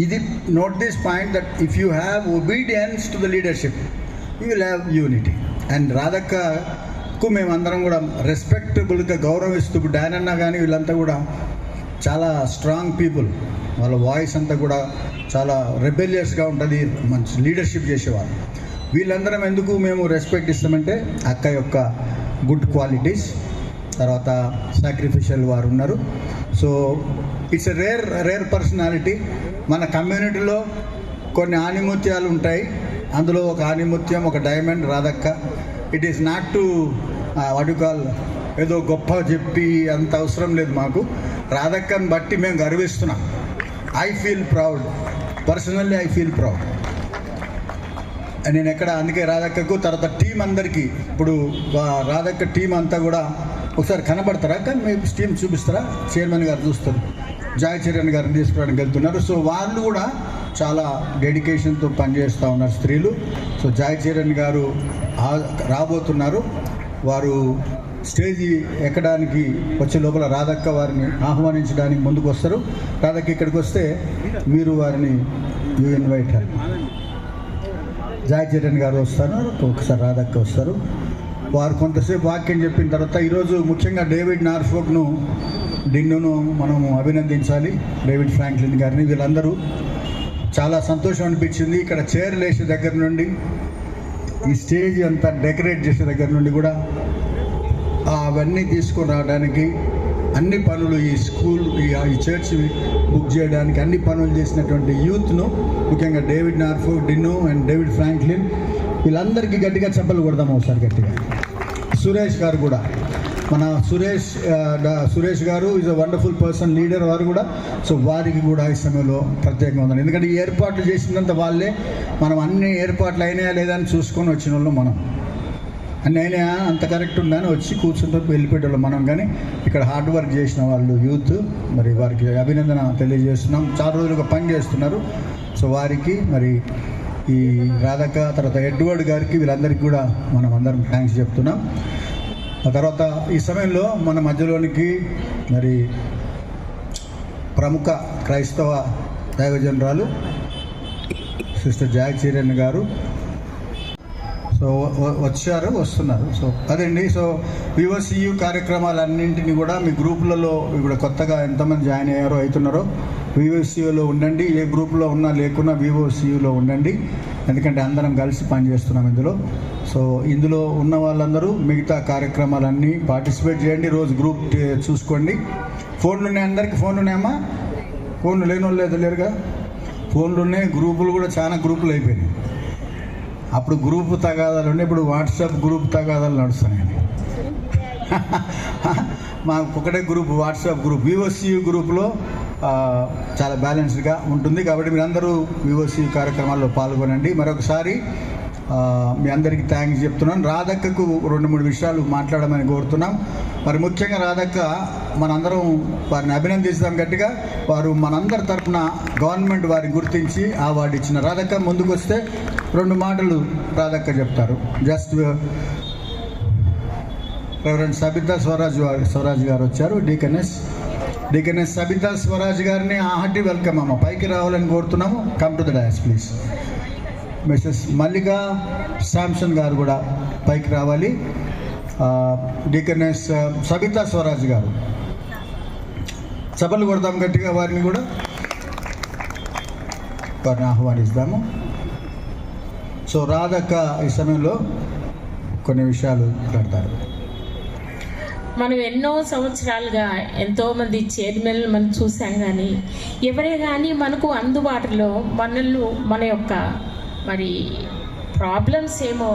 ఇది note this point that if you have obedience to the leadership you will have unity. And రాధక్కకు మేమందరం కూడా రెస్పెక్టబుల్గా గౌరవిస్తూ, డాన్ అన్న కానీ వీళ్ళంతా కూడా చాలా స్ట్రాంగ్ పీపుల్. వాళ్ళ వాయిస్ అంతా కూడా చాలా రెబెలియస్గా ఉంటుంది, మంచి లీడర్షిప్ చేసేవాళ్ళు. వీళ్ళందరం ఎందుకు మేము రెస్పెక్ట్ ఇస్తామంటే అక్క యొక్క గుడ్ క్వాలిటీస్, తర్వాత సాక్రిఫిషియల్ వారు ఉన్నారు. So it's a rare personality. మన కమ్యూనిటీలో కొన్ని ఆణిముత్యాలు ఉంటాయి, అందులో ఒక ఆణిముత్యం, ఒక డైమండ్ రాధక్క. It is not to what you call ఏదో గొప్ప చెప్పి అంత అవసరం లేదు మాకు. రాధక్కని బట్టి మేము గర్విస్తున్నాం. I feel proud, personally I feel proud. నేను అందుకే రాధక్కకు, తర్వాత టీం అందరికీ, ఇప్పుడు రాధక్క టీం అంతా కూడా ఒకసారి కనబడతారా కానీ మీ టీం చూపిస్తారా? చైర్మన్ గారు చూస్తారు, జాయ్ చరణ్ గారిని తీసుకోవడానికి వెళ్తున్నారు. సో వాళ్ళు కూడా చాలా డెడికేషన్తో పనిచేస్తూ ఉన్నారు స్త్రీలు. సో జాయ్ చరణ్ గారు రాబోతున్నారు. వారు స్టేజీ ఎక్కడానికి వచ్చే లోపల రాధక్క వారిని ఆహ్వానించడానికి ముందుకు వస్తారు. రాధక్క ఇక్కడికి వస్తే మీరు వారిని you invite her. Joy Charan గారు వస్తారు, ఒకసారి రాధక్క వస్తారు. వారు కొంతసేపు వాక్యం చెప్పిన తర్వాత ఈరోజు ముఖ్యంగా డేవిడ్ నార్ఫోక్ను, డిన్నును మనము అభినందించాలి, డేవిడ్ ఫ్రాంక్లిన్ గారిని. వీళ్ళందరూ చాలా సంతోషం అనిపించింది. ఇక్కడ చైర్లు వేసే దగ్గర నుండి, ఈ స్టేజ్ అంతా డెకరేట్ చేసే దగ్గర నుండి కూడా అవన్నీ తీసుకొని రావడానికి అన్ని పనులు, ఈ స్కూల్, ఈ చర్చ్ బుక్ చేయడానికి అన్ని పనులు చేసినటువంటి యూత్ను, ముఖ్యంగా డేవిడ్ నార్ఫోక్, డిన్ను అండ్ డేవిడ్ ఫ్రాంక్లిన్, వీళ్ళందరికీ గట్టిగా చప్పలు కొడదాం ఒకసారి గట్టిగా. సురేష్ గారు కూడా, మన సురేష్ గారు is a wonderful person, leader వారు కూడా. సో వారికి కూడా ఈ సమయంలో ప్రత్యేకంగా ఉందండి. ఎందుకంటే ఈ ఏర్పాట్లు చేసినంత వాళ్ళే, మనం అన్ని ఏర్పాట్లు అయినాయా లేదా అని చూసుకొని వచ్చిన వాళ్ళు మనం, అన్నీ అయినా అంత కరెక్ట్ ఉందని వచ్చి కూర్చుంటే వెళ్ళిపోయేవాళ్ళం మనం. కానీ ఇక్కడ హార్డ్ వర్క్ చేసిన వాళ్ళు యూత్, మరి వారికి అభినందన తెలియజేస్తున్నాం. చాలా రోజులుగా పని చేస్తున్నారు. సో వారికి, మరి ఈ రాధక్క, తర్వాత ఎడ్వర్డ్ గారికి, వీళ్ళందరికీ కూడా మనం అందరం థ్యాంక్స్ చెప్తున్నాం. ఆ తర్వాత ఈ సమయంలో మన మధ్యలోనికి మరి ప్రముఖ క్రైస్తవ దైవజనురాలు సిస్టర్ జాయ్ చరణ్ గారు సో వస్తున్నారు. సో అదండి. సో వివోసియు కార్యక్రమాలన్నింటినీ కూడా మీ గ్రూపులలో ఇప్పుడు కొత్తగా ఎంతమంది జాయిన్ అయ్యారో అవుతున్నారో వివోసియులో ఉండండి. ఏ గ్రూప్లో ఉన్నా లేకున్నా వివోసియులో ఉండండి, ఎందుకంటే అందరం కలిసి పనిచేస్తున్నాం ఇందులో. సో ఇందులో ఉన్న వాళ్ళందరూ మిగతా కార్యక్రమాలన్నీ పార్టిసిపేట్ చేయండి. రోజు గ్రూప్ చూసుకోండి. ఫోన్లు ఉన్నాయి, అందరికీ ఫోన్లు ఉన్నాయమ్మా? ఫోన్లు లేని వాళ్ళు లేరుగా? ఫోన్లు ఉన్నాయి. గ్రూపులు కూడా చాలా గ్రూపులు అయిపోయినాయి. అప్పుడు గ్రూప్ తగాదాలు ఉన్నాయి, ఇప్పుడు వాట్సాప్ గ్రూప్ తగాదాలు నడుస్తున్నాయండి. మాకు ఒకటే గ్రూప్, వాట్సాప్ గ్రూప్. వివోసియు గ్రూప్లో చాలా బ్యాలెన్స్డ్గా ఉంటుంది. కాబట్టి మీరందరూ వివోసియు కార్యక్రమాల్లో పాల్గొనండి. మరొకసారి మీ అందరికీ థ్యాంక్స్ చెప్తున్నాను. రాధక్కకు 2-3 విషయాలు మాట్లాడమని కోరుతున్నాం. మరి ముఖ్యంగా రాధక్క మనందరం వారిని అభినందిస్తాం గట్టిగా. వారు మనందరి తరఫున గవర్నమెంట్ వారిని గుర్తించి అవార్డు ఇచ్చిన రాధక్క ముందుకు వస్తే 2 మాటలు రాధక్క చెప్తారు. జస్ట్ రెవరెండ్ సబితా స్వరాజ్ గారు వచ్చారు. డీకనెస్ సబితా స్వరాజ్ గారిని హార్టీ వెల్కమ్ అమ్మ, పైకి రావాలని కోరుతున్నాము. Come to the dais please. Mrs Mallika Samson గారు కూడా పైకి రావాలి. డీకనెస్ సబితా స్వరాజ్ గారు, సభలు కొడదాం గట్టిగా. వారిని కూడా ఆహ్వానిస్తాము. సో రాధక్క ఈ సమయంలో కొన్ని విషయాలు మాట్లాడతారు. మనం ఎన్నో సంవత్సరాలుగా ఎంతోమంది చైర్మన్లు మనం చూసాం, కానీ ఎవరే కానీ మనకు అందుబాటులో మన యొక్క మరి ప్రాబ్లమ్స్ ఏమో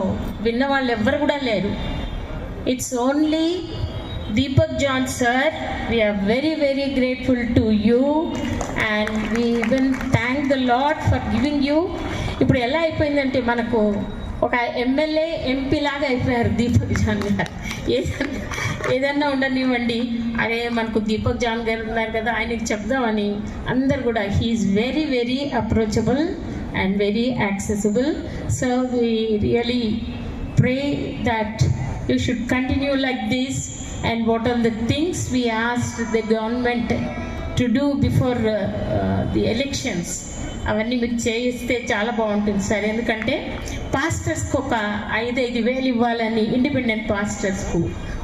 విన్న వాళ్ళు ఎవ్వరు కూడా లేరు. It's only Deepak John sir. We are very very grateful to you and we even thank the lord for giving you. ఇప్పుడు ఎలా అయిపోయిందంటే మనకు ఒక ఎమ్మెల్యే ఎంపీ లాగా అయిపోయారు దీపక్ జాన్ గారు. ఏదన్నా ఉండనివ్వండి, అదే మనకు దీపక్ జాన్ గారు ఉన్నారు కదా, ఆయనకి చెప్దామని అందరు కూడా he is very very approachable and very accessible. So we really pray that you should continue like this, and what are the things we asked the government to do before the elections, అవన్నీ మీకు చేయిస్తే చాలా బాగుంటుంది sir. ఎందుకంటే పాస్టర్స్కి ఒక 5,000 ఇవ్వాలని, independent పాస్టర్స్కు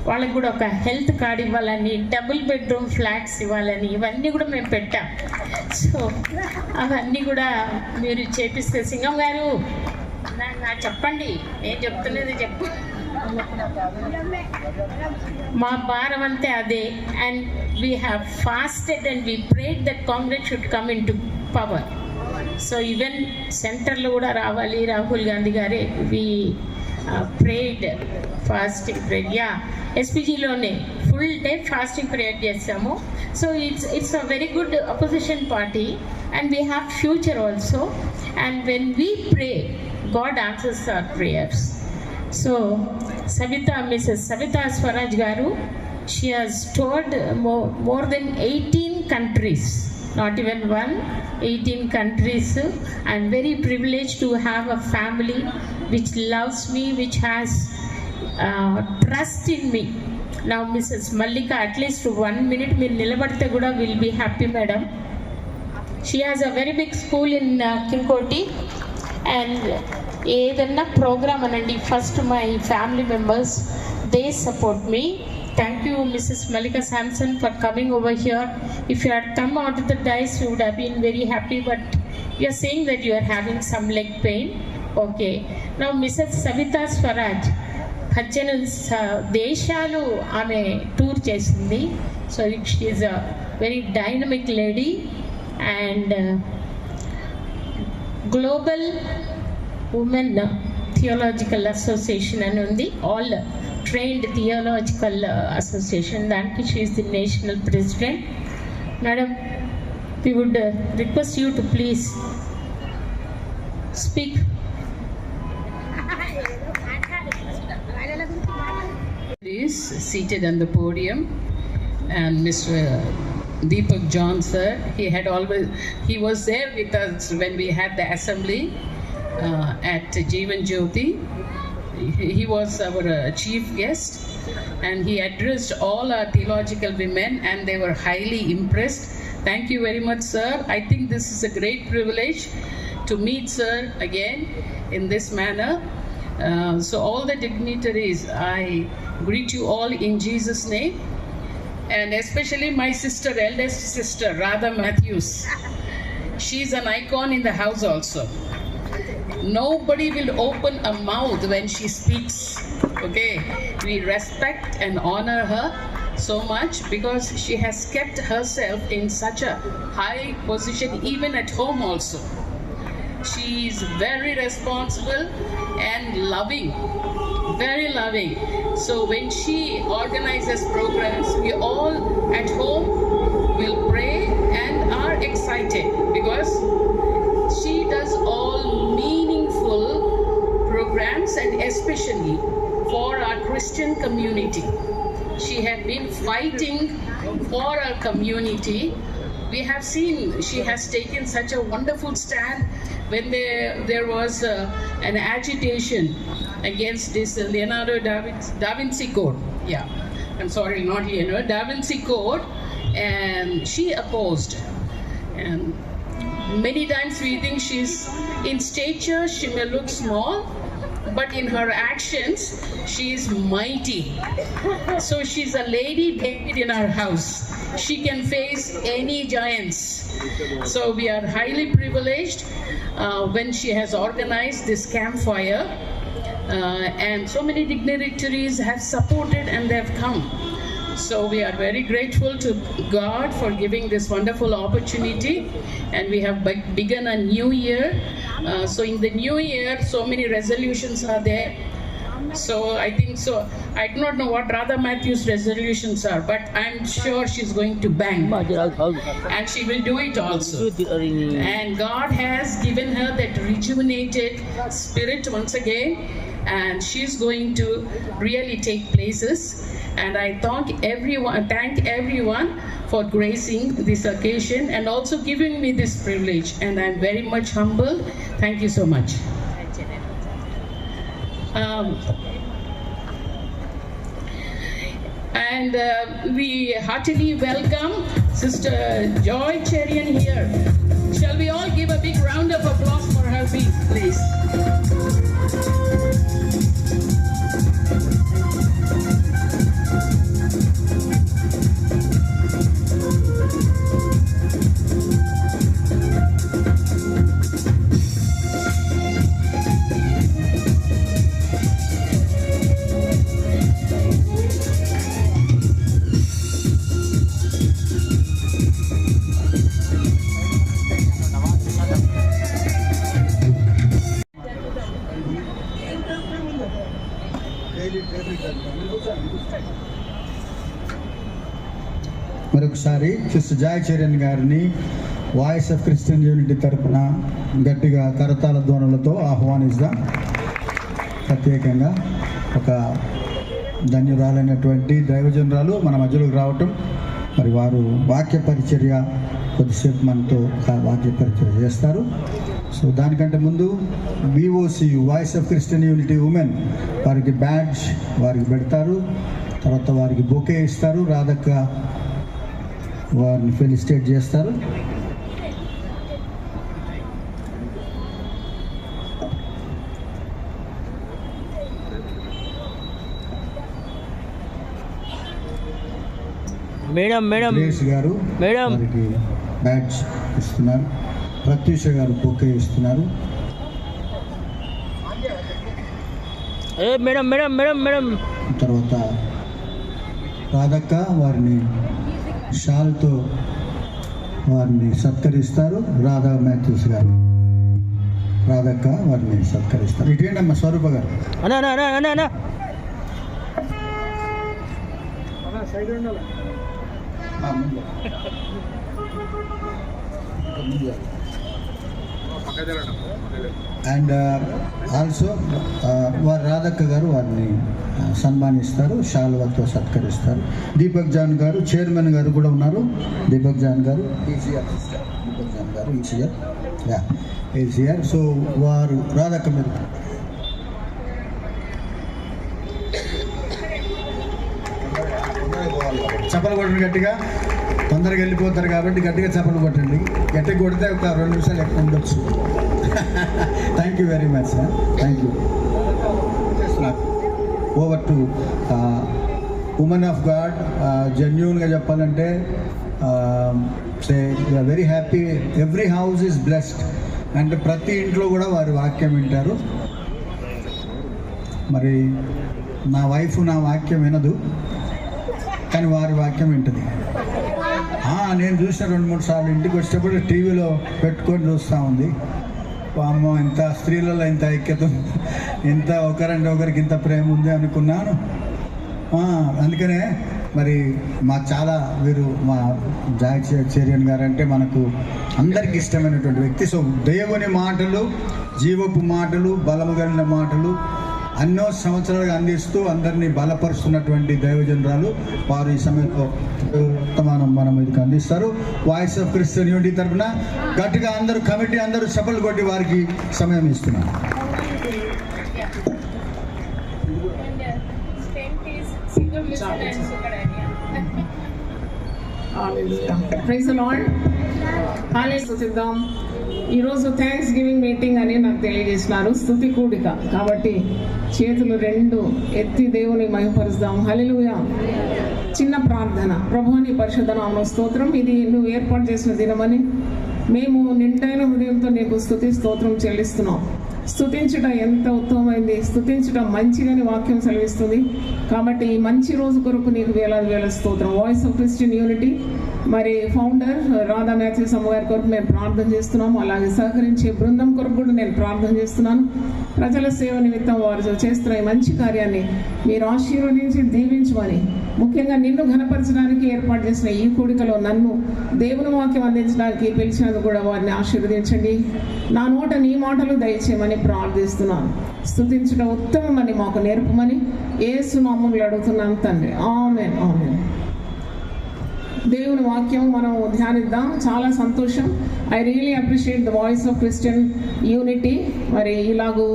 వాళ్ళకి కూడా ఒక హెల్త్ కార్డ్ ఇవ్వాలని, డబుల్ బెడ్రూమ్ ఫ్లాట్స్ ఇవ్వాలని, ఇవన్నీ కూడా మేము పెట్టాం. సో అవన్నీ కూడా మీరు చేపిస్తే, సింగం గారు నా చెప్పండి, నేను చెప్తున్నది చెప్పు, మా భారం అంతే అదే. And we have fasted and we prayed that Congress should come into power. So even సెంటర్లో కూడా రావాలి. రాహుల్ గాంధీ గారే వి ప్రేడ్ ఫాస్టింగ్ ప్రేడ్, యా ఎస్పీజీలోనే ఫుల్ డే ఫాస్టింగ్ ప్రేయర్ చేస్తాము. So it's a very good opposition party and we have future also. And when we pray, God answers our prayers. So Mrs. Savita Swaraj garu, she has toured more than 18 countries, not even one, 18 countries. I'm very privileged to have a family which loves me, which has trust in me. Now Mrs. Mallika, at least 1 minute meer nilabadte kuda will be happy madam. She has a very big school in Kinkoti, and ఏదన్నా programme అనండి, first my family members they support me. Thank you Mrs Mallika Samson for coming over here. If you had come out of the dais you would have been very happy, but you are saying that you are having some leg pain. Okay, now Mrs Savita Swaraj 18 దేశాలు ఆమె tour చేసింది. So she is a very dynamic lady. And global women theological association అని ఉంది, all trained theological association, దానికి she is the national president. Madam, we would request you to please speak. Is seated on the podium, and Mr. Deepak John sir, he was there with us when we had the assembly at Jeevan Jyoti. He was our chief guest, and he addressed all our theological women, and they were highly impressed. Thank you very much, sir. I think this is a great privilege to meet sir again in this manner. So all the dignitaries, I greet you all in Jesus' name, and especially my sister, eldest sister, Radha Matthews. She's an icon in the house also. Nobody will open a mouth when she speaks. Okay, we respect and honor her so much because she has kept herself in such a high position even at home also. She is very responsible and loving, very loving. So when she organizes programs, we all at home will pray and are excited because she does all meaningful programs especially for our Christian community. She had been fighting for our community. We have seen she has taken such a wonderful stand when there was an agitation against this Leonardo da Vinci Code. Yeah, I'm sorry, not Leonardo, Da Vinci Code, and she opposed. And many times we think she's in stature, she may look small, but in her actions, she is mighty. So she's a lady David in our house. She can face any giants. So we are highly privileged when she has organized this campfire, and so many dignitaries have supported and they have come. So we are very grateful to God for giving this wonderful opportunity, and we have begun a new year. So in the new year, so many resolutions are there. So I think so. I do not know what Radha Matthews' resolutions are, but I'm sure she's going to bang, and she will do it also. And God has given her that rejuvenated spirit once again, and she's going to really take places. And I thank everyone for gracing this occasion and also giving me this privilege. And I'm very much humbled. Thank you so much. And we heartily welcome Sister Joy Cherian here. Shall we all give a big round of applause for her, please? మరొకసారి sister Joy Charan గారిని voice of Christian unity తరపున గట్టిగా కరతాళ ధ్వనులతో ఆహ్వానిస్తాం. ప్రత్యేకంగా ఒక ధన్యురాలైనటువంటి దైవజనురాలు మన మధ్యలోకి రావటం, మరి వారు వాక్య పరిచర్య కొద్దిసేపు మనతో వాక్య పరిచర్య చేస్తారు. సో దానికంటే ముందు VOCU voice of Christian unity women వారికి బ్యాడ్జ్ వారికి పెడతారు. తర్వాత వారికి బొకే ఇస్తారు. రాధక్క వారిని ఫెలిసిటేట్ చేస్తారు. గ్రేస్ గారు వారికి బ్యాడ్జ్ ఇస్తున్నారు. ప్రత్యూష గారు బొకే ఇస్తున్నారు. తర్వాత రాధక్క వారిని షాల్తో వారిని సత్కరిస్తారు. రాధా మాథ్యూస్ గారు రాధక్క వారిని సత్కరిస్తారు. ఇటేంటి అమ్మ స్వరూప గారు అండ్ ఆల్సో వారు రాధక్క గారు వారిని సన్మానిస్తారు, షాల్వాతో సత్కరిస్తారు. దీపక్ జాన్ గారు చైర్మన్ గారు కూడా ఉన్నారు. దీపక్ జాన్ గారు ఈసీఆర్. సో వారు రాధక్క మీద చప్పలు కొట్టండి గట్టిగా, తొందరగా వెళ్ళిపోతారు కాబట్టి గట్టిగా చప్పలు కొట్టండి. గట్టిగా కొడితే ఒక 2 నిమిషాలు ఎక్కువ ఉండొచ్చు. Thank you very much sir, thank you. Over to women of God. జెన్యూన్గా చెప్పాలంటే very happy. Every house is blessed. అంటే ప్రతి ఇంట్లో కూడా వారి వాక్యం వింటారు. మరి నా వైఫ్ నా వాక్యం వినదు, కానీ వారి వాక్యం వింటుంది. నేను చూసిన 2-3 సార్లు ఇంటికి వచ్చేటప్పుడు టీవీలో పెట్టుకొని చూస్తూ ఉంది. అమ్మ ఇంత స్త్రీలలో ఇంత ఐక్యత, ఇంత ఒకరంటే ఒకరికి ఇంత ప్రేమ ఉంది అనుకున్నాను. అందుకనే మరి చాలా వీరు మా జాయ్ చరణ్ గారు అంటే మనకు అందరికి ఇష్టమైనటువంటి వ్యక్తి. సో దేవుని మాటలు, జీవపు మాటలు, బలము కలిగిన మాటలు, ఎన్నో సంవత్సరాలుగా అందిస్తూ అందరినీ బలపరుస్తున్నటువంటి దైవజనరాలు వారు ఈ సమయంలో వర్తమానం మనం ఇదికి అందిస్తారు. వాయిస్ ఆఫ్ క్రిస్టియన్ యూనిటీ తరఫున గట్టిగా అందరూ కమిటీ అందరూ చప్పట్లు కొట్టి వారికి సమయం ఇస్తున్నారు. Praise the Lord. స్తుతిద్దాం. ఈరోజు థ్యాంక్స్ గివింగ్ మీటింగ్ అని నాకు తెలియజేసినారు, స్తుతి కూడిక. కాబట్టి చేతులు రెండు ఎత్తి దేవుని మహిమపరుస్తాం. హల్లెలూయా. చిన్న ప్రార్థన. ప్రభువుని పరిశుద్ధ నామమున స్తోత్రం. ఇది నువ్వు ఏర్పాటు చేసిన దినమని మేము నిండైన హృదయంతో నీకు స్తుతి స్తోత్రం చెల్లిస్తున్నాం. స్తుతించడం ఎంత ఉత్తమమైంది, స్తుతించడం మంచిగాని వాక్యం సెలవిస్తుంది. కాబట్టి ఈ మంచి రోజు కొరకు నీకు వేలాది వేల స్తోత్రం. వాయిస్ ఆఫ్ క్రిస్టియన్ యూనిటీ మరి ఫౌండర్ రాధా మాథ్యూస్ అమ్మగారి కొరకు మేము ప్రార్థన చేస్తున్నాము. అలాగే సహకరించే బృందం కొరకు కూడా నేను ప్రార్థన చేస్తున్నాను. ప్రజల సేవ నిమిత్తం వారు చేస్తున్న ఈ మంచి కార్యాన్ని మీరు ఆశీర్వదించి దీవించమని, ముఖ్యంగా నిన్ను ఘనపరచడానికి ఏర్పాటు చేసిన ఈ కూడికలో నన్ను దేవుని వాక్యం అందించడానికి పిలిచినందుకు కూడా వారిని ఆశీర్వదించండి. నా నోట నీ మాటలు దయచేయమని ప్రార్థిస్తున్నాను. స్తుతించడం ఉత్తమమని మాకు నేర్పమని యేసు నామములో అడుగుతున్నాను తండ్రి. ఆమేన్. ఆమేన్. దేవుని వాక్యం మనం ధ్యానిద్దాం. చాలా సంతోషం. I really appreciate the voice of Christian unity. మరి ఇలాగూ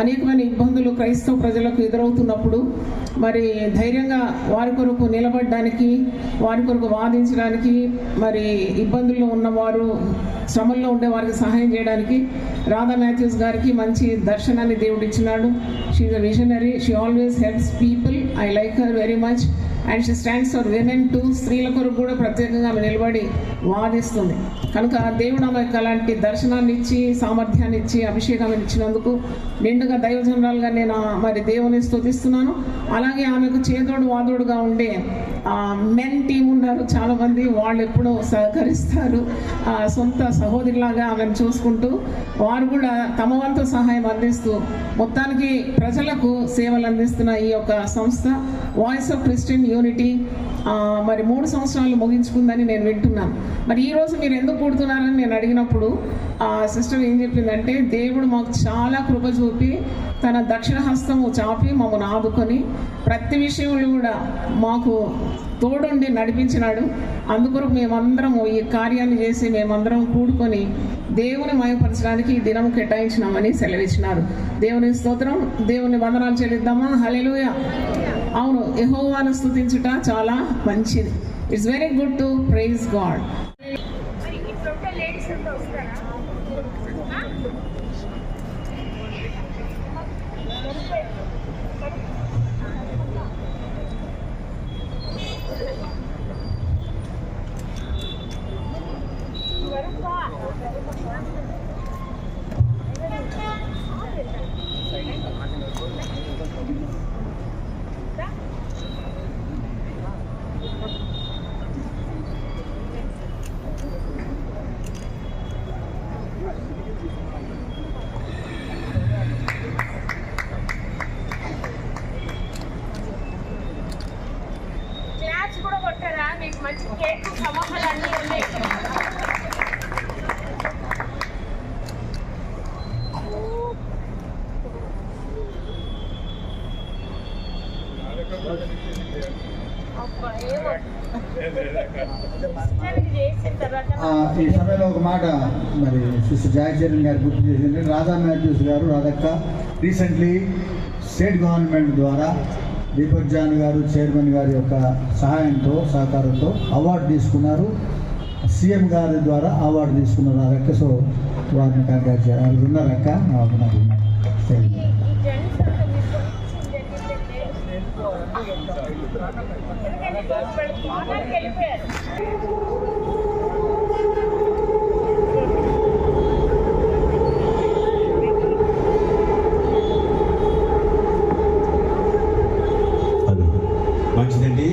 అనేకమైన ఇబ్బందులు క్రైస్తవ ప్రజలకు ఎదురవుతున్నప్పుడు మరి ధైర్యంగా వారి కొరకు నిలబడడానికి, వారి కొరకు వాదించడానికి, మరి ఇబ్బందుల్లో ఉన్నవారు, శ్రమల్లో ఉండే వారికి సహాయం చేయడానికి రాధా మాథ్యూస్ గారికి మంచి దర్శనాన్ని దేవుడు ఇచ్చినాడు. She is a visionary. She always helps people. I like her very much. And she stands for women to. స్త్రీల కొరకు కూడా ప్రత్యేకంగా ఆమె నిలబడి వాదిస్తుంది. కనుక దేవుడు ఆమెకు అలాంటి దర్శనాన్ని ఇచ్చి, సామర్థ్యాన్ని ఇచ్చి, అభిషేకాన్ని ఇచ్చినందుకు నిండుగా దైవజనరాలుగా నేను మరి దేవుని స్తుతిస్తున్నాను. అలాగే ఆమెకు చేదోడు వాదోడుగా ఉండే మెన్ టీం ఉన్నారు చాలామంది. వాళ్ళు ఎప్పుడూ సహకరిస్తారు. సొంత సహోదరిలాగా ఆమెను చూసుకుంటూ వారు కూడా తమ వంతు సహాయం అందిస్తూ మొత్తానికి ప్రజలకు సేవలు అందిస్తున్న ఈ యొక్క సంస్థ వాయిస్ ఆఫ్ క్రిస్టియన్ యూనిటీ మరి 3 సంవత్సరాలు ముగించుకుందని నేను వింటున్నాను. మరి ఈరోజు మీరు ఎందుకు కూడుతున్నారని నేను అడిగినప్పుడు సిస్టర్ ఏం చెప్పిందంటే, దేవుడు మాకు చాలా కృప చూపి తన దక్షిణ హస్తము చాపి మమ్మల్ని ఆదుకొని ప్రతి విషయంలో కూడా మాకు తోడుండి నడిపించినాడు. అందుకొరకు మేమందరము ఈ కార్యాన్ని చేసి మేమందరం కూడుకొని దేవుని మహిమపరచడానికి ఈ దినం కేటాయించినామని సెలవిచ్చినారు. దేవుని స్తోత్రం. దేవుని వందనాలు చెల్లిద్దామా? హల్లెలూయా. అవును, యెహోవాను స్తుతించుట చాలా మంచిది. It's very good to praise God. కూడా కొట్టారా? మీకు మంచి కేక్ సమోసాలు అన్నీ ఉన్నాయి. ఈ సమయంలో ఒక మాట మరి సిస్టర్ జయచరణ్ గారు గుర్తు చేసింది. రాధా మాథ్యూస్ గారు, రాధక్క రీసెంట్లీ స్టేట్ గవర్నమెంట్ ద్వారా దీపక్ జాన్ గారు చైర్మన్ గారి యొక్క సహాయంతో, సహకారంతో అవార్డు తీసుకున్నారు. సీఎం గారి ద్వారా అవార్డు తీసుకున్నారు రాధక్క. సో వారిని కాంటాక్ట్ చేయాలి. వాళ్ళు ఉన్నారక్క నాకు మంచిదండి.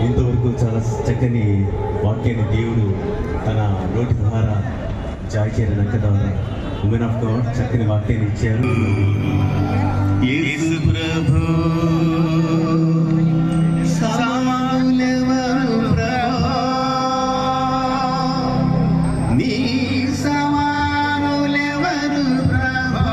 ఇంతవరకు చాలా చక్కని వాక్యాన్ని దేవుడు తన నోటి ద్వారా జాయిచేరిన అక్క ద్వారా ఉమెన్ ఆఫ్ గాడ్ చక్కని వాక్యాన్ని ఇచ్చారు. యేసు ప్రభు సమానులెవరు ప్రభు, నీ సమానులెవరు ప్రభు,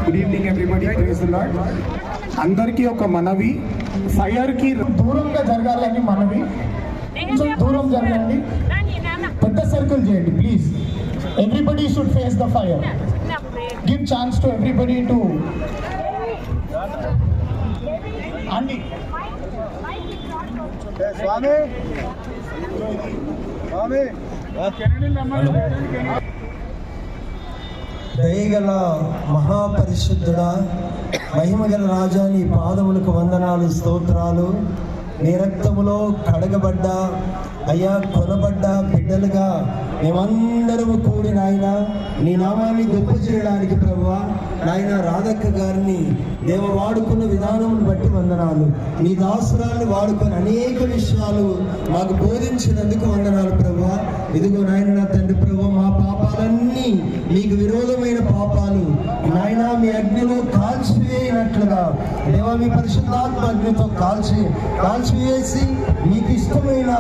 good evening everybody, praise the Lord. అందరికీ ఒక మనవి, ఫైర్కి దూరంగా జరగాలని మనవి. కొంచెం దూరం జరగండి, పెద్ద సర్కిల్ చేయండి please. Everybody should face the fire. Give chance to everybody to అండి. స్వామి స్వామి దయగల మహాపరిశుద్ధుడా, మహిమగల రాజా, నీ పాదములకు వందనాలు, స్తోత్రాలు. నీ రక్తములో కడగబడ్డ అయ్యా కొనబడ్డ బిడ్డలుగా మేమందరము కూడి నాయన నీ నామాన్ని గొప్ప చేయడానికి ప్రభువా, నాయన రాధక్క గారిని దేవ వాడుకున్న విధానమును బట్టి వందనాలు. నీ దాసురాన్ని వాడుకొని అనేక విషయాలు మాకు బోధించినందుకు వందనాలు ప్రభువా. ఇదిగో నాయన నా తండ్రి ప్రభువా, మా పాపాలన్నీ మీకు విరోధమైన పాపాలు నాయన మీ అగ్నిలో కాల్చివేయనట్లుగా దేవా మీ పరిశుద్ధాత్మ అగ్నితో కాల్చివేసి మీకు ఇష్టమైన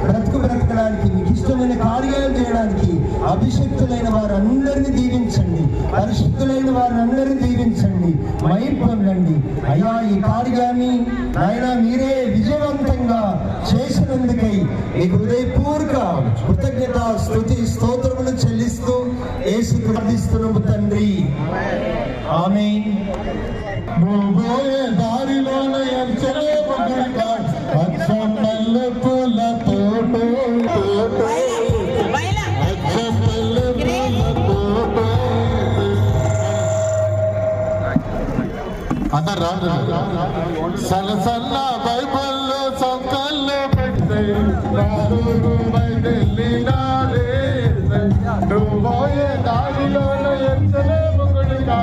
బ్రతకడానికి, మీకు ఇష్టమైన కార్యాలు చేయడానికి అభిషక్తులైన వారందరినీ దీవించండి, పరిశుద్ధులైన వారందరినీ దీవించండి, మైపొందండి అయ్యా. ఈ కార్యాన్ని నాయన మీరే విజయవంతంగా చేసినందుకై మీకు హృదయపూర్వక కృతజ్ఞత స్తుతి స్తోత్రములు చెల్లిస్తూ యేసు ప్రార్థిస్తున్నాము తండ్రి, ఆమేన్. దారిలోన సన్న సన్న బైబల్లో సంకల్లో పెడితే నువ్వు పోయే దారిలోన ఎంతనే మొగుడుగా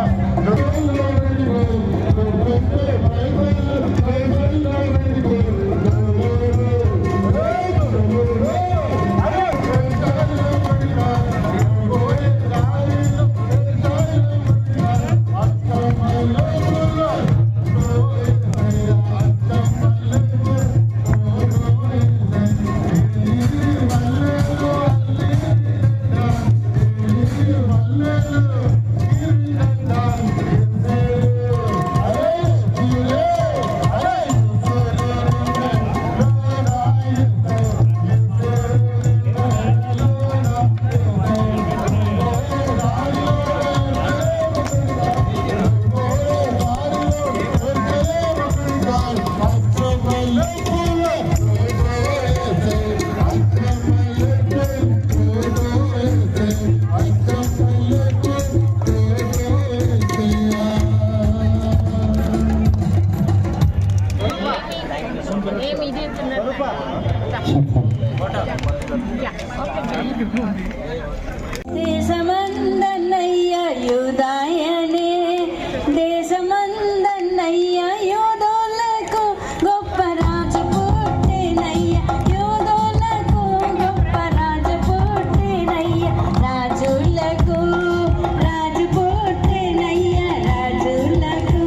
దేశమందన్నయ్య యూదాయనే, దేశమందన్నయ్య యూదోలకు గొప్ప రాజు పుట్టెనయ్య, యూదోలకు గొప్ప రాజు పుట్టెనయ్య, రాజులకు రాజు పుట్టెనయ్య, రాజులకు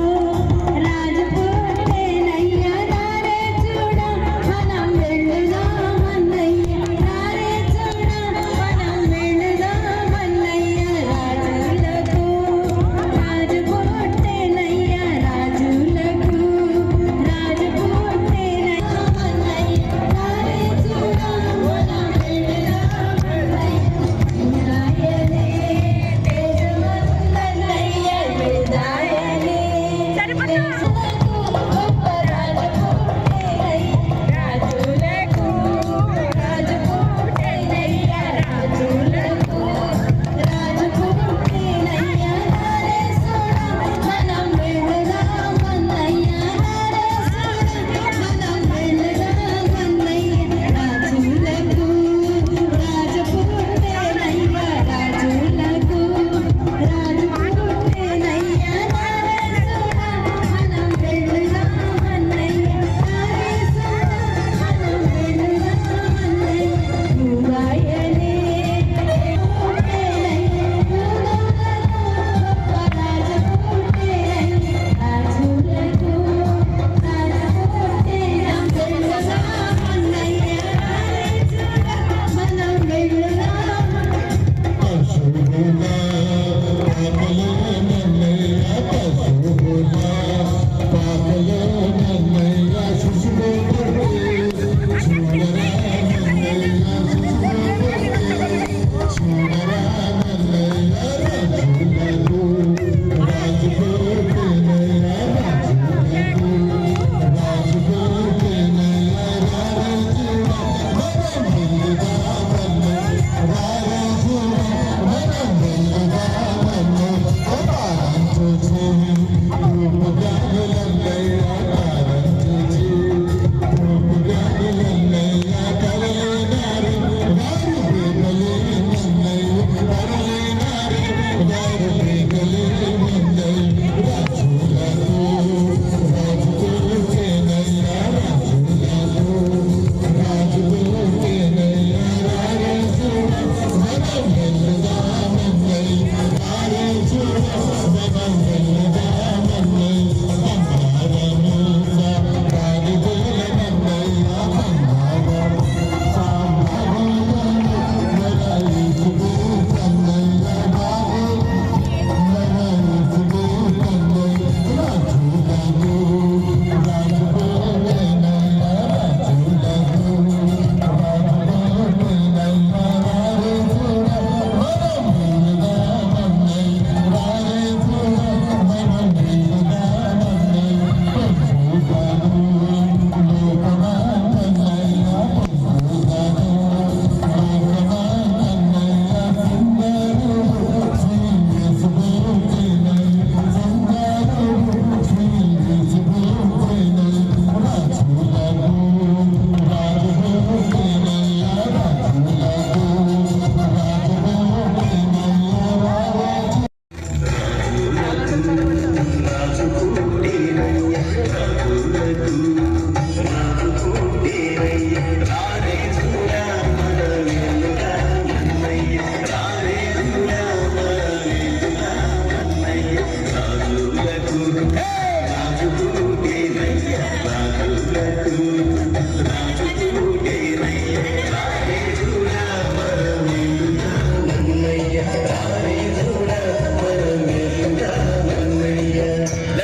Let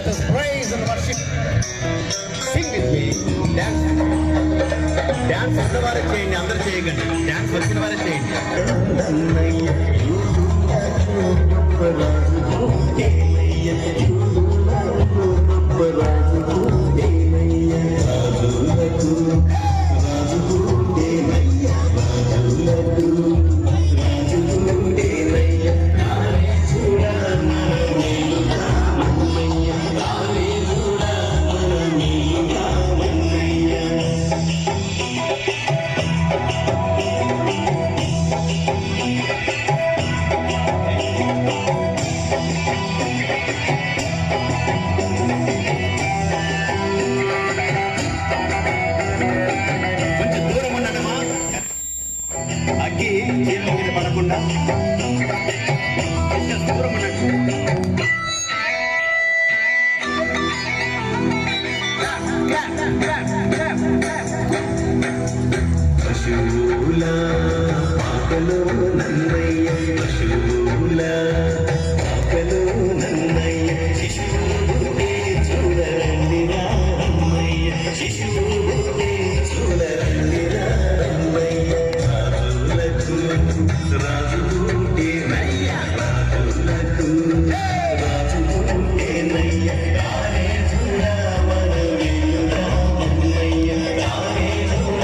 us praise and worship. Sing with me. Dance. Dance ఉన్నవారే చేయండి, అందరూ చేయకండి. డాన్స్ వచ్చిన వారే చేయండి. అగ్గి చీరల మీద పడకుండా దూరం ఉన్నట్టు. పశువుల పాకలో నన్నయ్య, పశువుల పాకలో నన్నయ్య, శిశువునే చూడరండి రామయ్య, శిశువునే చూడరండి రామయ్య. రాజుకుంటేనయ్య, రాజులకు రాజుకుంటేనయ్య, తానే చూడ మనమేలుగా మన్నయ్య, తానే చూడ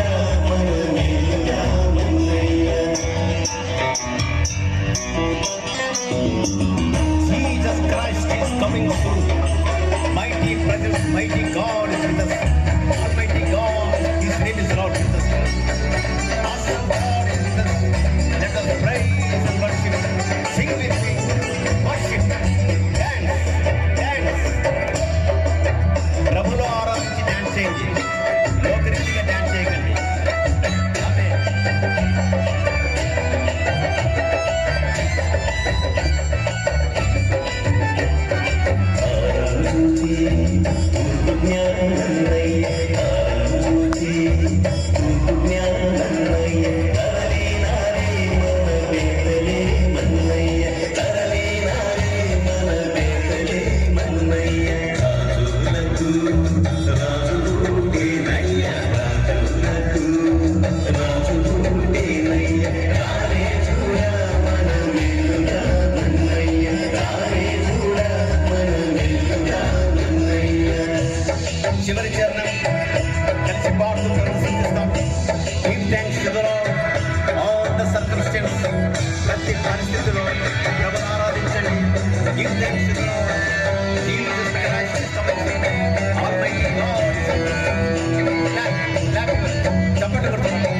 మనమేలుగా మన్నయ్య. Jesus Christ is coming through. Mighty presence, mighty God is with us. Almighty God, His name is Lord Jesus Christ. Awesome God is with us. Let us praise and worship. Sing with me. Worship. Dance. Dance. ప్రభులో ఆరాధించి dance చేయండి. లోకరీతిగా dance చేయకండి. ఆమేన్. చివరి చరణం కలిసి పాడుతూ ప్రదర్శిస్తాం. Give thanks to the Lord, all the circumstances. ప్రతి పరిస్థితిలో ప్రభువును ఆరాధించండి. Give thanks to the Lord. Jesus Christ is coming. Almighty God is with us. Clap, clap. చప్పట్లు కొట్టుకోండి.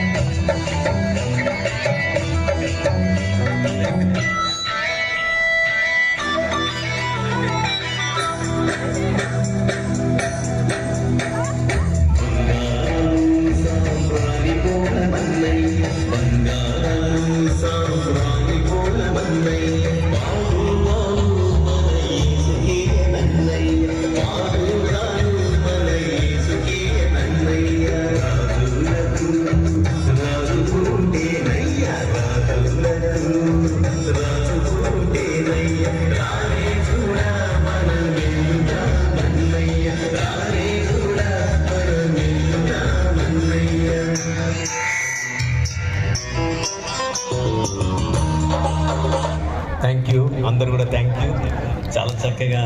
థ్యాంక్ యూ, అందరు కూడా థ్యాంక్ యూ. చాలా చక్కగా